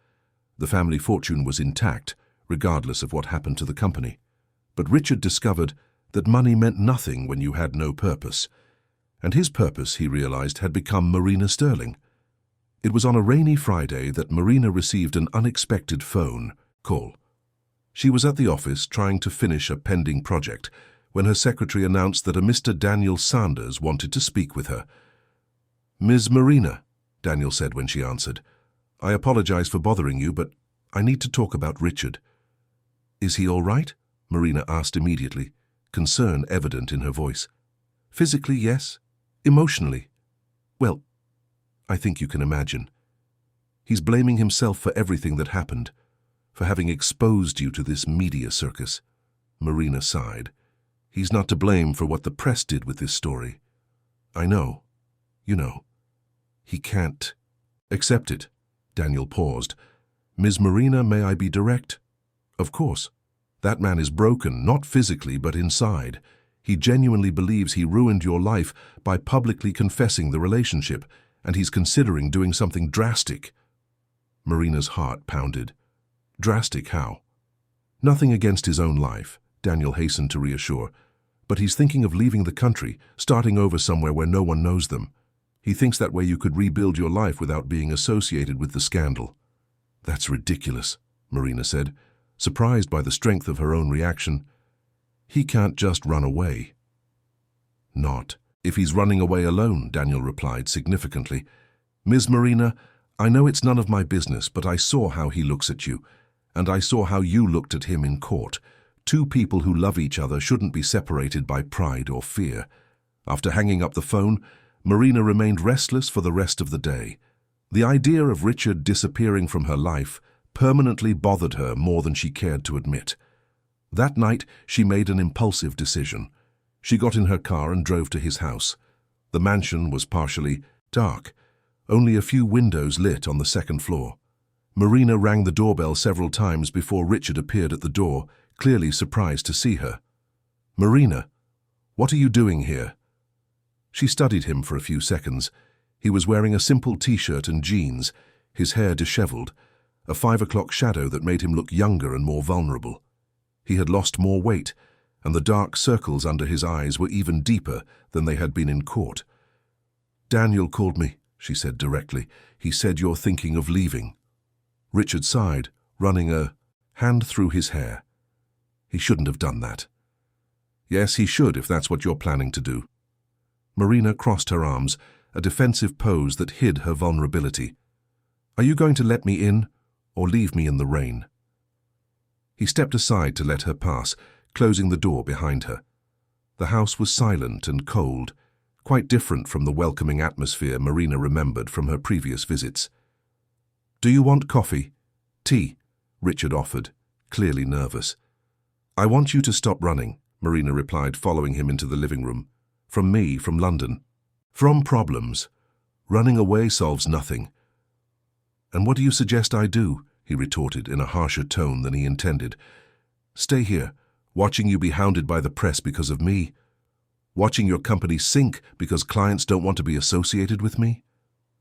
The family fortune was intact, regardless of what happened to the company. But Richard discovered that money meant nothing when you had no purpose. And his purpose, he realized, had become Marina Sterling. It was on a rainy Friday that Marina received an unexpected phone call. She was at the office trying to finish a pending project when her secretary announced that a Mr. Daniel Sanders wanted to speak with her. "Ms. Marina," Daniel said when she answered, "I apologize for bothering you, but I need to talk about Richard." "Is he all right?" Marina asked immediately, concern evident in her voice. "Physically, yes. Emotionally, well, I think you can imagine. He's blaming himself for everything that happened, for having exposed you to this media circus." Marina sighed. "He's not to blame for what the press did with this story. I know. You know. He can't accept it." Daniel paused. "Ms. Marina, may I be direct?" "Of course. That man is broken, not physically, but inside. He genuinely believes he ruined your life by publicly confessing the relationship, and he's considering doing something drastic." Marina's heart pounded. "Drastic how?" "Nothing against his own life," Daniel hastened to reassure. "But he's thinking of leaving the country, starting over somewhere where no one knows them. He thinks that way you could rebuild your life without being associated with the scandal." "That's ridiculous," Marina said, surprised by the strength of her own reaction. "He can't just run away." Not if he's running away alone, Daniel replied significantly. Ms. Marina, I know it's none of my business, but I saw how he looks at you, and I saw how you looked at him in court. Two people who love each other shouldn't be separated by pride or fear. After hanging up the phone, Marina remained restless for the rest of the day. The idea of Richard disappearing from her life permanently bothered her more than she cared to admit. That night, she made an impulsive decision. She got in her car and drove to his house. The mansion was partially dark, only a few windows lit on the second floor. Marina rang the doorbell several times before Richard appeared at the door, clearly surprised to see her. Marina, what are you doing here? She studied him for a few seconds. He was wearing a simple t-shirt and jeans, his hair disheveled, a 5 o'clock shadow that made him look younger and more vulnerable. He had lost more weight, and the dark circles under his eyes were even deeper than they had been in court. Daniel called me, she said directly. He said you're thinking of leaving. Richard sighed, running a hand through his hair. He shouldn't have done that. Yes, he should, if that's what you're planning to do. Marina crossed her arms, a defensive pose that hid her vulnerability. Are you going to let me in, or leave me in the rain? He stepped aside to let her pass, closing the door behind her. The house was silent and cold, quite different from the welcoming atmosphere Marina remembered from her previous visits. Do you want coffee? Tea? Richard offered, clearly nervous. I want you to stop running, Marina replied, following him into the living room. From me, from London. From problems. Running away solves nothing. And what do you suggest I do? He retorted in a harsher tone than he intended. Stay here, watching you be hounded by the press because of me? Watching your company sink because clients don't want to be associated with me?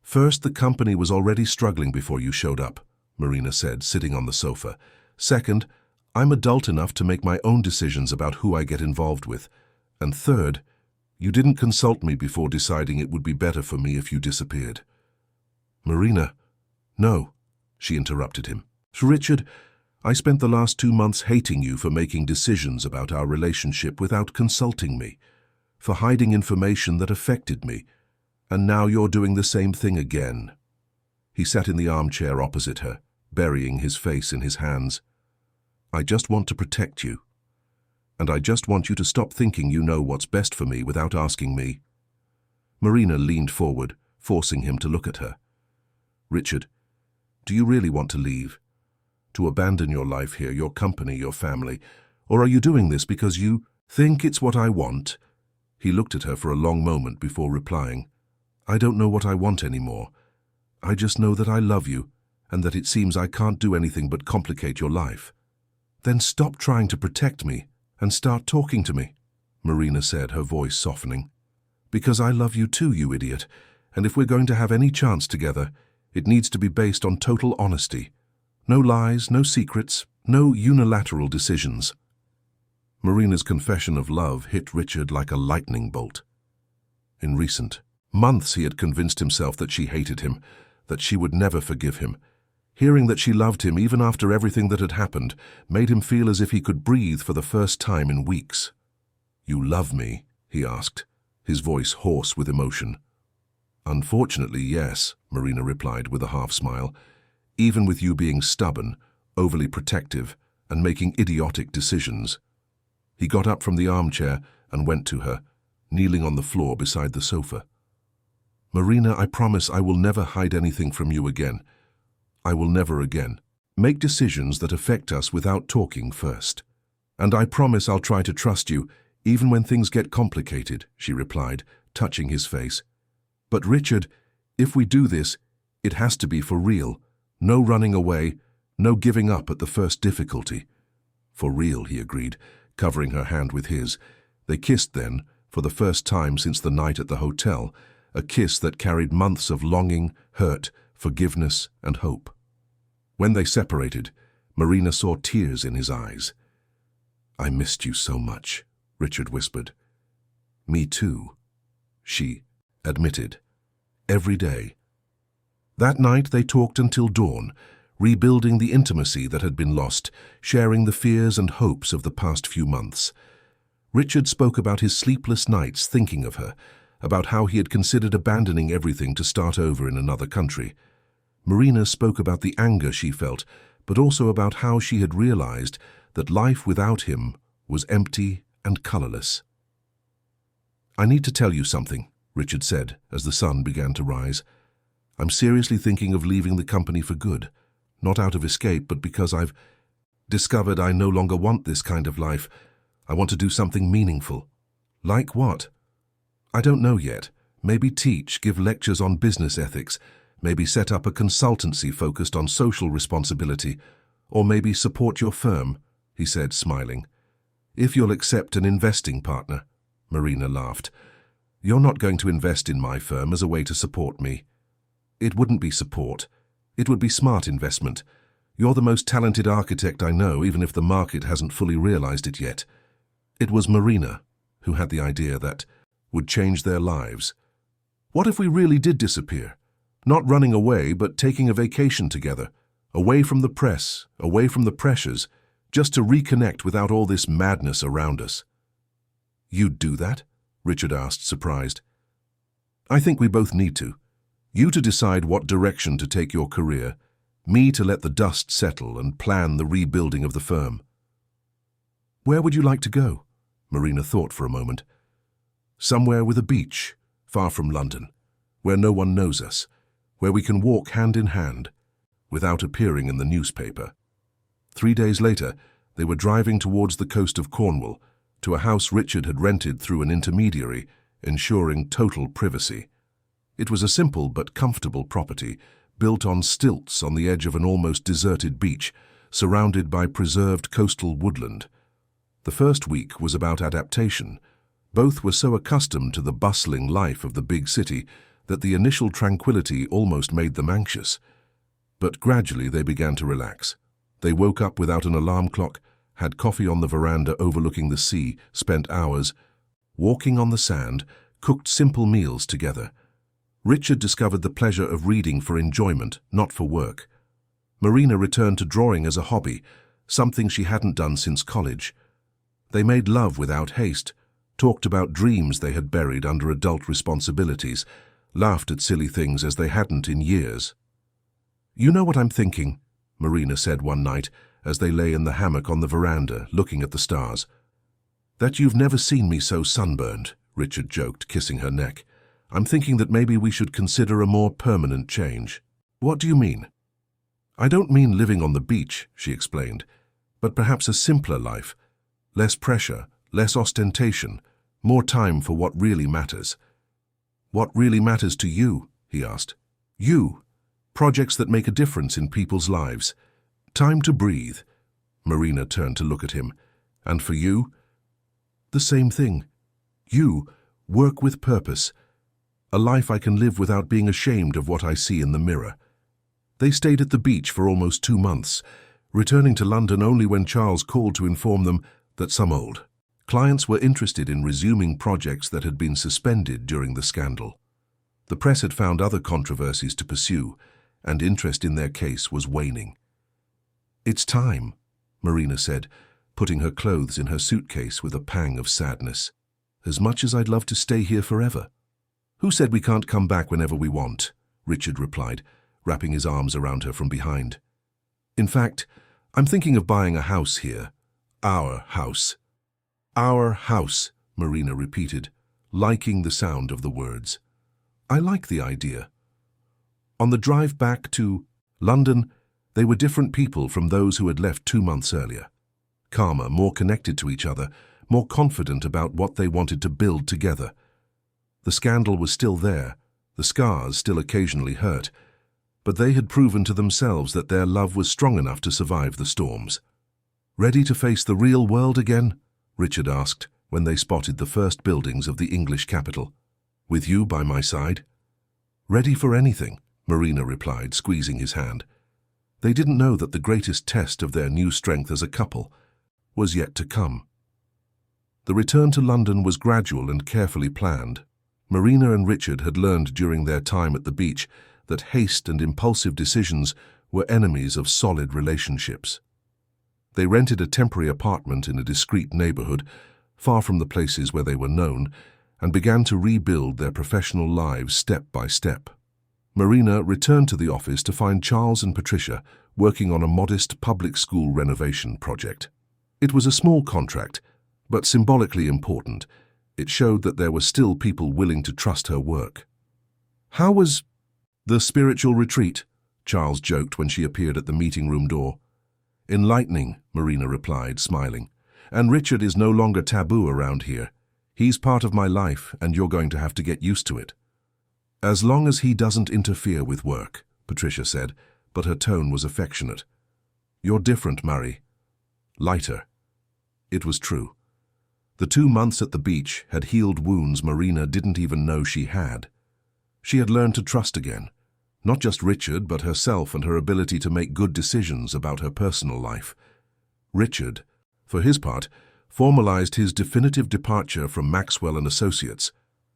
First, the company was already struggling before you showed up, Marina said, sitting on the sofa. Second, I'm adult enough to make my own decisions about who I get involved with. And third, you didn't consult me before deciding it would be better for me if you disappeared. Marina, no, she interrupted him. Richard, I spent the last 2 months hating you for making decisions about our relationship without consulting me, for hiding information that affected me, and now you're doing the same thing again. He sat in the armchair opposite her, burying his face in his hands. I just want to protect you. And I just want you to stop thinking you know what's best for me without asking me. Marina leaned forward, forcing him to look at her. Richard, do you really want to leave? To abandon your life here, your company, your family? Or are you doing this because you think it's what I want? He looked at her for a long moment before replying. I don't know what I want anymore. I just know that I love you, and that it seems I can't do anything but complicate your life. Then stop trying to protect me and start talking to me, Marina said, her voice softening. Because I love you too, you idiot, and if we're going to have any chance together, it needs to be based on total honesty. No lies, no secrets, no unilateral decisions. Marina's confession of love hit Richard like a lightning bolt. In recent months, he had convinced himself that she hated him, that she would never forgive him. Hearing that she loved him even after everything that had happened made him feel as if he could breathe for the first time in weeks. You love me? He asked, his voice hoarse with emotion. Unfortunately, yes, Marina replied with a half-smile. Even with you being stubborn, overly protective, and making idiotic decisions. He got up from the armchair and went to her, kneeling on the floor beside the sofa. Marina, I promise I will never hide anything from you again. I will never again make decisions that affect us without talking first. And I promise I'll try to trust you, even when things get complicated, she replied, touching his face. But Richard, if we do this, it has to be for real. No running away, no giving up at the first difficulty. For real, he agreed, covering her hand with his. They kissed then, for the first time since the night at the hotel, a kiss that carried months of longing, hurt, forgiveness, and hope. When they separated, Marina saw tears in his eyes. I missed you so much, Richard whispered. Me too, she admitted. Every day. That night they talked until dawn, rebuilding the intimacy that had been lost, sharing the fears and hopes of the past few months. Richard spoke about his sleepless nights thinking of her, about how he had considered abandoning everything to start over in another country. Marina spoke about the anger she felt, but also about how she had realized that life without him was empty and colorless. "I need to tell you something," Richard said as the sun began to rise. "I'm seriously thinking of leaving the company for good, not out of escape, but because I've discovered I no longer want this kind of life. I want to do something meaningful." "Like what?" "I don't know yet. Maybe teach, give lectures on business ethics, maybe set up a consultancy focused on social responsibility, or maybe support your firm," he said, smiling. "If you'll accept an investing partner." Marina laughed. "You're not going to invest in my firm as a way to support me." "It wouldn't be support. It would be smart investment. You're the most talented architect I know, even if the market hasn't fully realized it yet." It was Marina who had the idea that would change their lives. What if we really did disappear? Not running away, but taking a vacation together, away from the press, away from the pressures, just to reconnect without all this madness around us. "You'd do that?" Richard asked, surprised. "I think we both need to. You to decide what direction to take your career, me to let the dust settle and plan the rebuilding of the firm." "Where would you like to go?" Marina thought for a moment. "Somewhere with a beach, far from London, where no one knows us, where we can walk hand in hand, without appearing in the newspaper." 3 days later, they were driving towards the coast of Cornwall, to a house Richard had rented through an intermediary, ensuring total privacy. It was a simple but comfortable property, built on stilts on the edge of an almost deserted beach, surrounded by preserved coastal woodland. The first week was about adaptation. Both were so accustomed to the bustling life of the big city that the initial tranquility almost made them anxious. But gradually they began to relax. They woke up without an alarm clock, had coffee on the veranda overlooking the sea, spent hours walking on the sand, cooked simple meals together. Richard discovered the pleasure of reading for enjoyment, not for work. Marina returned to drawing as a hobby, something she hadn't done since college. They made love without haste, talked about dreams they had buried under adult responsibilities, laughed at silly things as they hadn't in years. "You know what I'm thinking," Marina said one night as they lay in the hammock on the veranda, looking at the stars. "That you've never seen me so sunburned," Richard joked, kissing her neck. "I'm thinking that maybe we should consider a more permanent change." "What do you mean?" "I don't mean living on the beach," she explained, "but perhaps a simpler life. Less pressure, less ostentation, more time for what really matters." "What really matters to you?" he asked. "You. Projects that make a difference in people's lives. Time to breathe." Marina turned to look at him. "And for you?" "The same thing. You. Work with purpose. A life I can live without being ashamed of what I see in the mirror." They stayed at the beach for almost 2 months, returning to London only when Charles called to inform them that some old clients were interested in resuming projects that had been suspended during the scandal. The press had found other controversies to pursue, and interest in their case was waning. "It's time," Marina said, putting her clothes in her suitcase with a pang of sadness. "As much as I'd love to stay here forever." "Who said we can't come back whenever we want?" Richard replied, wrapping his arms around her from behind. "In fact, I'm thinking of buying a house here. Our house." "Our house," Marina repeated, liking the sound of the words. "I like the idea." On the drive back to London, they were different people from those who had left 2 months earlier. Calmer, more connected to each other, more confident about what they wanted to build together. The scandal was still there, the scars still occasionally hurt, but they had proven to themselves that their love was strong enough to survive the storms. "Ready to face the real world again?" Richard asked when they spotted the first buildings of the English capital. "With you by my side?" "Ready for anything," Marina replied, squeezing his hand. They didn't know that the greatest test of their new strength as a couple was yet to come. The return to London was gradual and carefully planned. Marina and Richard had learned during their time at the beach that haste and impulsive decisions were enemies of solid relationships. They rented a temporary apartment in a discreet neighborhood, far from the places where they were known, and began to rebuild their professional lives step by step. Marina returned to the office to find Charles and Patricia working on a modest public school renovation project. It was a small contract, but symbolically important. It showed that there were still people willing to trust her work. "How was the spiritual retreat?" Charles joked when she appeared at the meeting room door. "Enlightening," Marina replied, smiling. "And Richard is no longer taboo around here. He's part of my life, and you're going to have to get used to it." "As long as he doesn't interfere with work," Patricia said, but her tone was affectionate. "You're different, Marie. Lighter." It was true. The 2 months at the beach had healed wounds Marina didn't even know she had. She had learned to trust again, not just Richard, but herself and her ability to make good decisions about her personal life. Richard, for his part, formalized his definitive departure from Maxwell and Associates,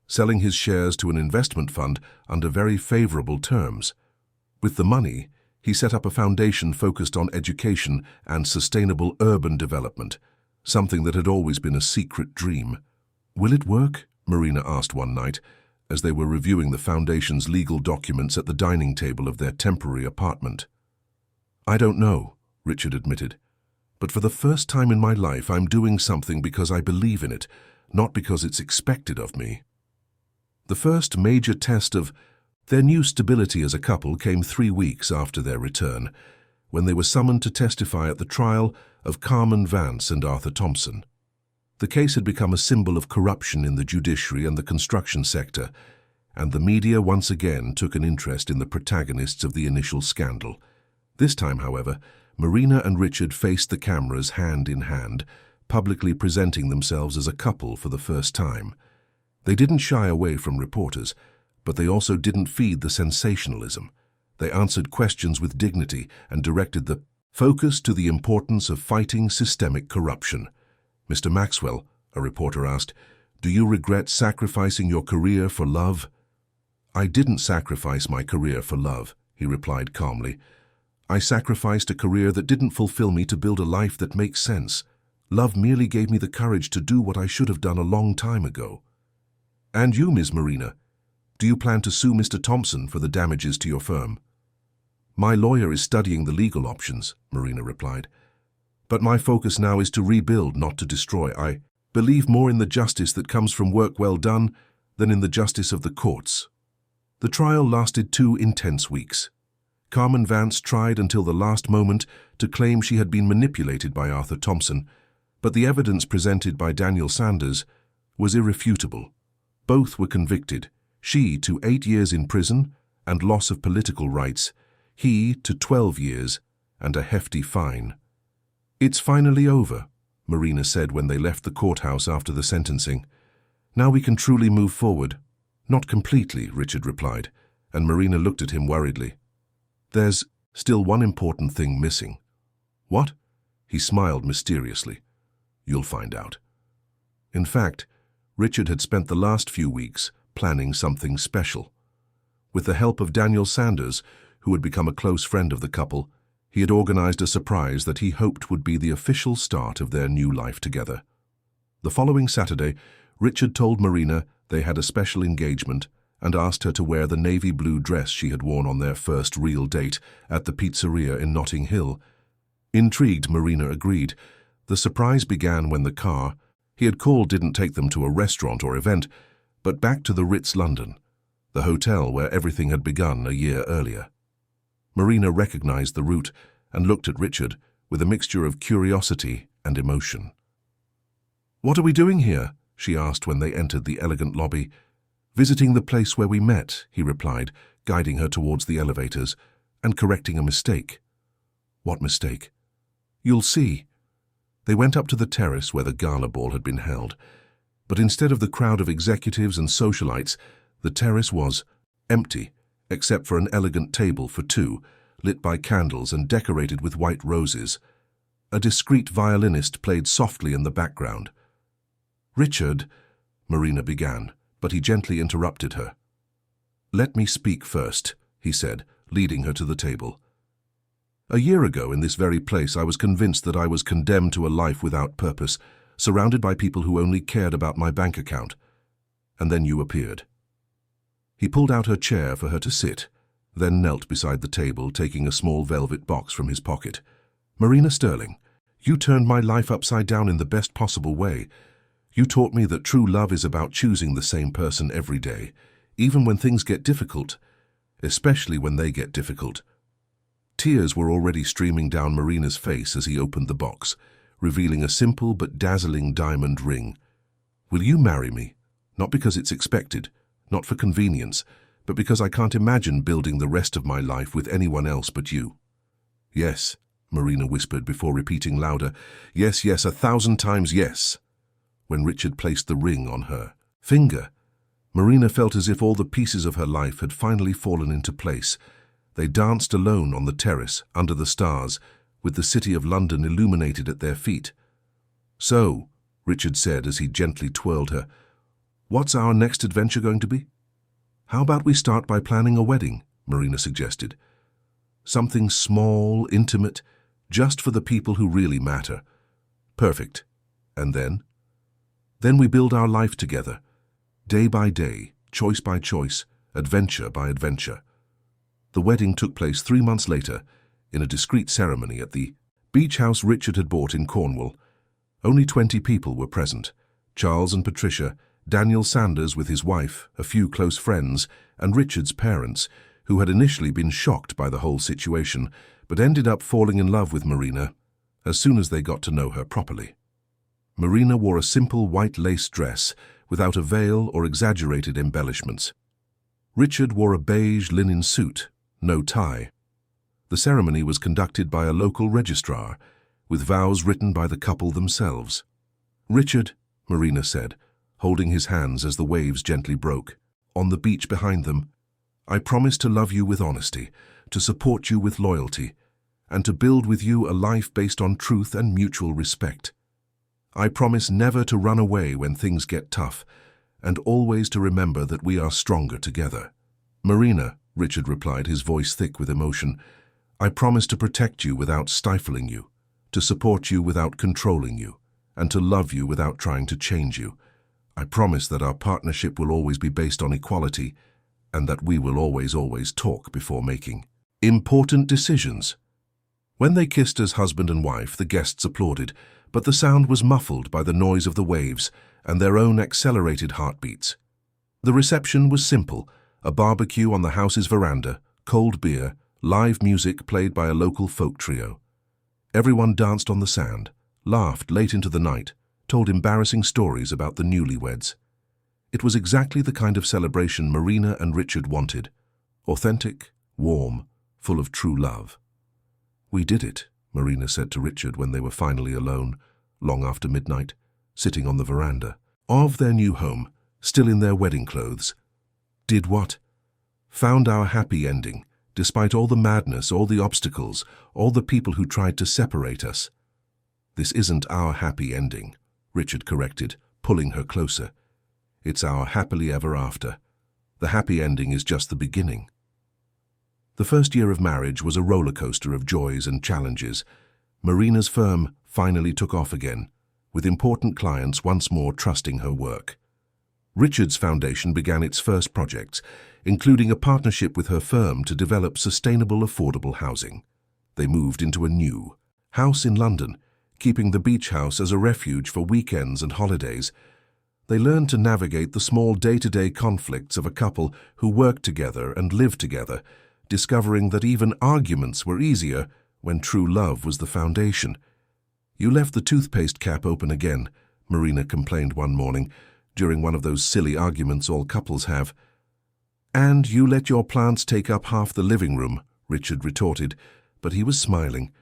selling his shares to an investment fund under very favorable terms. With the money, he set up a foundation focused on education and sustainable urban development, something that had always been a secret dream. "Will it work?" Marina asked one night, as they were reviewing the foundation's legal documents at the dining table of their temporary apartment. "I don't know," Richard admitted. "But for the first time in my life, I'm doing something because I believe in it, not because it's expected of me." The first major test of their new stability as a couple came 3 weeks after their return, when they were summoned to testify at the trial of Carmen Vance and Arthur Thompson. The case had become a symbol of corruption in the judiciary and the construction sector, and the media once again took an interest in the protagonists of the initial scandal. This time, however, Marina and Richard faced the cameras hand in hand, publicly presenting themselves as a couple for the first time. They didn't shy away from reporters, but they also didn't feed the sensationalism. They answered questions with dignity and directed the focus to the importance of fighting systemic corruption. "Mr. Maxwell," a reporter asked, "do you regret sacrificing your career for love?" "I didn't sacrifice my career for love," he replied calmly. "I sacrificed a career that didn't fulfill me to build a life that makes sense. Love merely gave me the courage to do what I should have done a long time ago." "And you, Ms. Marina, do you plan to sue Mr. Thompson for the damages to your firm?" "My lawyer is studying the legal options," Marina replied. "But my focus now is to rebuild, not to destroy. I believe more in the justice that comes from work well done than in the justice of the courts." The trial lasted 2 intense weeks. Carmen Vance tried until the last moment to claim she had been manipulated by Arthur Thompson, but the evidence presented by Daniel Sanders was irrefutable. Both were convicted, she to 8 years in prison and loss of political rights, he to 12 years and a hefty fine. "It's finally over," Marina said when they left the courthouse after the sentencing. "Now we can truly move forward." "Not completely," Richard replied, and Marina looked at him worriedly. "There's still one important thing missing." "What?" He smiled mysteriously. "You'll find out." In fact, Richard had spent the last few weeks planning something special. With the help of Daniel Sanders, who had become a close friend of the couple, he had organized a surprise that he hoped would be the official start of their new life together. The following Saturday, Richard told Marina they had a special engagement and asked her to wear the navy blue dress she had worn on their first real date at the pizzeria in Notting Hill. Intrigued, Marina agreed. The surprise began when the car he had called didn't take them to a restaurant or event, but back to the Ritz London, the hotel where everything had begun a year earlier. Marina recognized the route and looked at Richard with a mixture of curiosity and emotion. "What are we doing here?" she asked when they entered the elegant lobby. "Visiting the place where we met," he replied, guiding her towards the elevators and correcting a mistake. "What mistake?" "You'll see." They went up to the terrace where the gala ball had been held, but instead of the crowd of executives and socialites, the terrace was empty, except for an elegant table for 2, lit by candles and decorated with white roses. A discreet violinist played softly in the background. "Richard," Marina began, but he gently interrupted her. "Let me speak first," he said, leading her to the table. "A year ago in this very place I was convinced that I was condemned to a life without purpose, surrounded by people who only cared about my bank account. And then you appeared. He pulled out her chair for her to sit, then knelt beside the table, taking a small velvet box from his pocket. Marina Sterling, you turned my life upside down in the best possible way. You taught me that true love is about choosing the same person every day, even when things get difficult, especially when they get difficult. Tears were already streaming down Marina's face as he opened the box, revealing a simple but dazzling diamond ring. Will you marry me? Not because it's expected, not for convenience, but because I can't imagine building the rest of my life with anyone else but you. Yes, Marina whispered before repeating louder, yes, yes, 1,000 times yes. When Richard placed the ring on her finger, Marina felt as if all the pieces of her life had finally fallen into place. They danced alone on the terrace under the stars, with the city of London illuminated at their feet. So, Richard said as he gently twirled her, what's our next adventure going to be? How about we start by planning a wedding, Marina suggested. Something small, intimate, just for the people who really matter. Perfect. And then? Then we build our life together, day by day, choice by choice, adventure by adventure. The wedding took place 3 months later, in a discreet ceremony at the beach house Richard had bought in Cornwall. Only 20 people were present: Charles and Patricia, Daniel Sanders with his wife, a few close friends, and Richard's parents, who had initially been shocked by the whole situation, but ended up falling in love with Marina as soon as they got to know her properly. Marina wore a simple white lace dress without a veil or exaggerated embellishments. Richard wore a beige linen suit, no tie. The ceremony was conducted by a local registrar, with vows written by the couple themselves. Richard, Marina said, holding his hands as the waves gently broke, on the beach behind them, I promise to love you with honesty, to support you with loyalty, and to build with you a life based on truth and mutual respect. I promise never to run away when things get tough, and always to remember that we are stronger together. Marina, Richard replied, his voice thick with emotion, I promise to protect you without stifling you, to support you without controlling you, and to love you without trying to change you. I promise that our partnership will always be based on equality, and that we will always talk before making important decisions. When they kissed as husband and wife, the guests applauded, but the sound was muffled by the noise of the waves and their own accelerated heartbeats. The reception was simple: a barbecue on the house's veranda, cold beer, live music played by a local folk trio. Everyone danced on the sand, laughed late into the night, told embarrassing stories about the newlyweds. It was exactly the kind of celebration Marina and Richard wanted: authentic, warm, full of true love. We did it, Marina said to Richard when they were finally alone, long after midnight, sitting on the veranda of their new home, still in their wedding clothes. Did what? Found our happy ending, despite all the madness, all the obstacles, all the people who tried to separate us. This isn't our happy ending, Richard corrected, pulling her closer. It's our happily ever after. The happy ending is just the beginning. The first year of marriage was a roller coaster of joys and challenges. Marina's firm finally took off again, with important clients once more trusting her work. Richard's foundation began its first projects, including a partnership with her firm to develop sustainable, affordable housing. They moved into a new house in London, keeping the beach house as a refuge for weekends and holidays. They learned to navigate the small day-to-day conflicts of a couple who worked together and lived together, discovering that even arguments were easier when true love was the foundation. You left the toothpaste cap open again, Marina complained one morning, during one of those silly arguments all couples have. And you let your plants take up half the living room, Richard retorted, but he was smiling.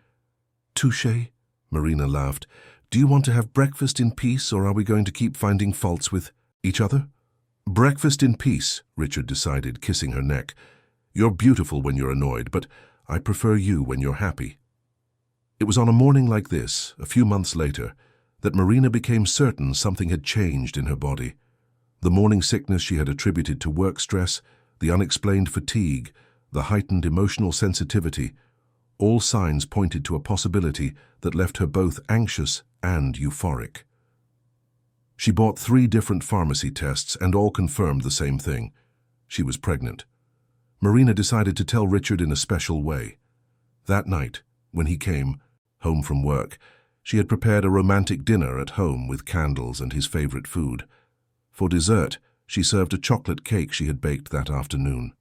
Touché, Marina laughed. Do you want to have breakfast in peace, or are we going to keep finding faults with each other? Breakfast in peace, Richard decided, kissing her neck. You're beautiful when you're annoyed, but I prefer you when you're happy. It was on a morning like this, a few months later, that Marina became certain something had changed in her body. The morning sickness she had attributed to work stress, the unexplained fatigue, the heightened emotional sensitivity, all signs pointed to a possibility that left her both anxious and euphoric. She bought 3 different pharmacy tests and all confirmed the same thing. She was pregnant. Marina decided to tell Richard in a special way. That night, when he came home from work, she had prepared a romantic dinner at home with candles and his favorite food. For dessert, she served a chocolate cake she had baked that afternoon.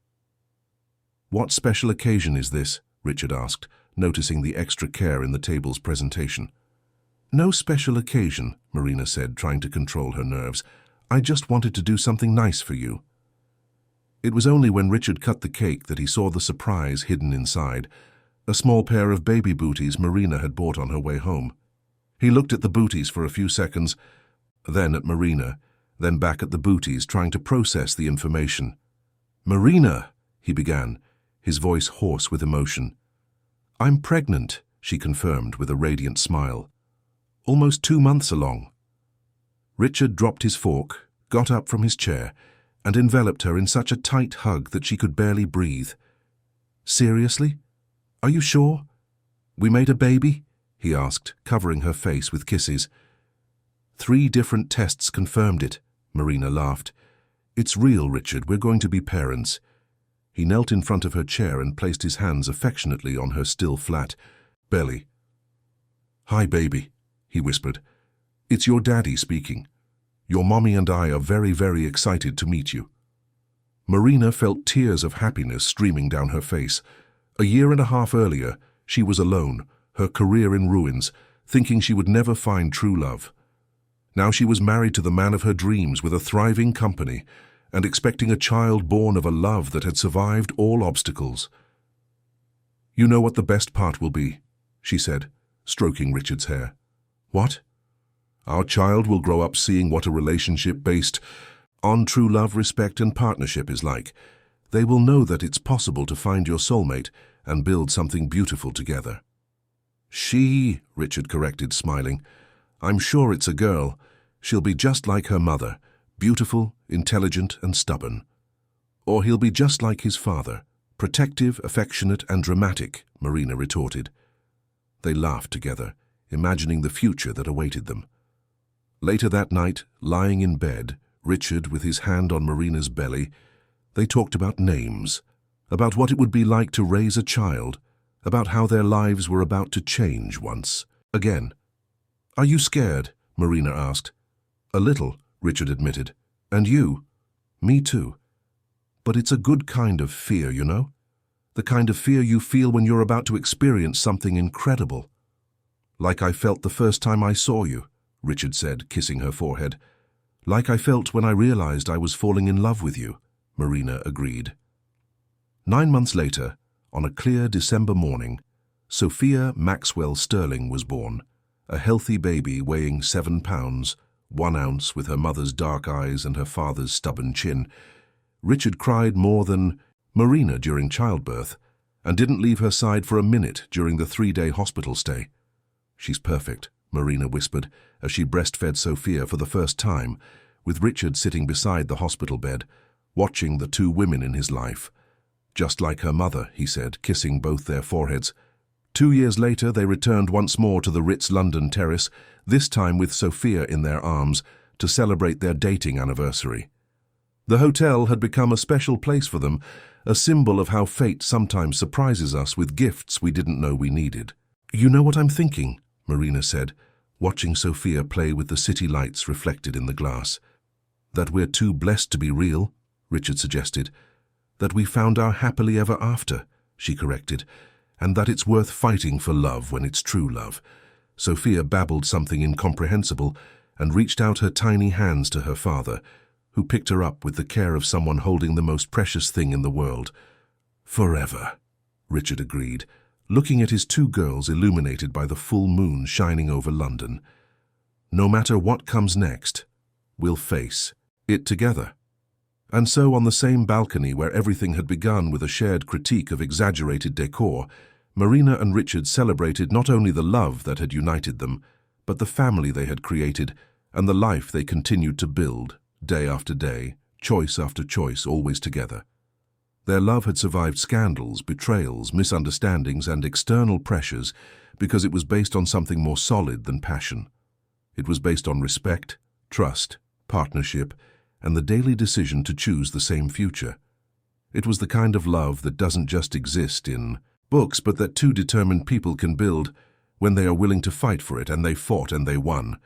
"What special occasion is this?" Richard asked, noticing the extra care in the table's presentation. "No special occasion," Marina said, trying to control her nerves. "I just wanted to do something nice for you." It was only when Richard cut the cake that he saw the surprise hidden inside, a small pair of baby booties Marina had bought on her way home. He looked at the booties for a few seconds, then at Marina, then back at the booties, trying to process the information. "Marina," he began, his voice hoarse with emotion. "I'm pregnant," she confirmed with a radiant smile. "Almost 2 months along." Richard dropped his fork, got up from his chair, and enveloped her in such a tight hug that she could barely breathe. "Seriously? Are you sure? We made a baby?" he asked, covering her face with kisses. 3 different tests confirmed it," Marina laughed. "It's real, Richard. We're going to be parents." He knelt in front of her chair and placed his hands affectionately on her still flat belly. "Hi, baby," he whispered. "It's your daddy speaking. Your mommy and I are very, very excited to meet you." Marina felt tears of happiness streaming down her face. A year and a half earlier, she was alone, her career in ruins, thinking she would never find true love. Now she was married to the man of her dreams with a thriving company and expecting a child born of a love that had survived all obstacles. "You know what the best part will be," she said, stroking Richard's hair. "What?" "Our child will grow up seeing what a relationship based on true love, respect, and partnership is like. They will know that it's possible to find your soulmate and build something beautiful together." Richard corrected, smiling. "I'm sure it's a girl. She'll be just like her mother, beautiful, intelligent, and stubborn. Or he'll be just like his father, protective, affectionate, and dramatic," Marina retorted. They laughed together, imagining the future that awaited them. Later that night, lying in bed, Richard with his hand on Marina's belly, they talked about names, about what it would be like to raise a child, about how their lives were about to change once again. "Are you scared?" Marina asked. "A little," Richard admitted. "And you?" "Me too. But it's a good kind of fear, you know? The kind of fear you feel when you're about to experience something incredible." "Like I felt the first time I saw you," Richard said, kissing her forehead. "Like I felt when I realized I was falling in love with you," Marina agreed. 9 months later, on a clear December morning, Sophia Maxwell Sterling was born, a healthy baby weighing 7 pounds, 1 ounce, with her mother's dark eyes and her father's stubborn chin. Richard cried more than Marina during childbirth and didn't leave her side for a minute during the 3-day hospital stay. "She's perfect," Marina whispered as she breastfed Sophia for the first time, with Richard sitting beside the hospital bed, watching the 2 women in his life. "Just like her mother," he said, kissing both their foreheads. 2 years later, they returned once more to the Ritz London terrace, this time with Sophia in their arms, to celebrate their dating anniversary. The hotel had become a special place for them, a symbol of how fate sometimes surprises us with gifts we didn't know we needed. "You know what I'm thinking?" Marina said, watching Sophia play with the city lights reflected in the glass. "That we're too blessed to be real," Richard suggested. "That we found our happily ever after," she corrected, "and that it's worth fighting for love when it's true love." Sophia babbled something incomprehensible and reached out her tiny hands to her father, who picked her up with the care of someone holding the most precious thing in the world. "Forever," Richard agreed, looking at his 2 girls illuminated by the full moon shining over London. "No matter what comes next, we'll face it together." And so, on the same balcony where everything had begun with a shared critique of exaggerated decor, Marina and Richard celebrated not only the love that had united them, but the family they had created and the life they continued to build, day after day, choice after choice, always together. Their love had survived scandals, betrayals, misunderstandings, and external pressures because it was based on something more solid than passion. It was based on respect, trust, partnership, and the daily decision to choose the same future. It was the kind of love that doesn't just exist in books, but that two determined people can build when they are willing to fight for it, and they fought and they won.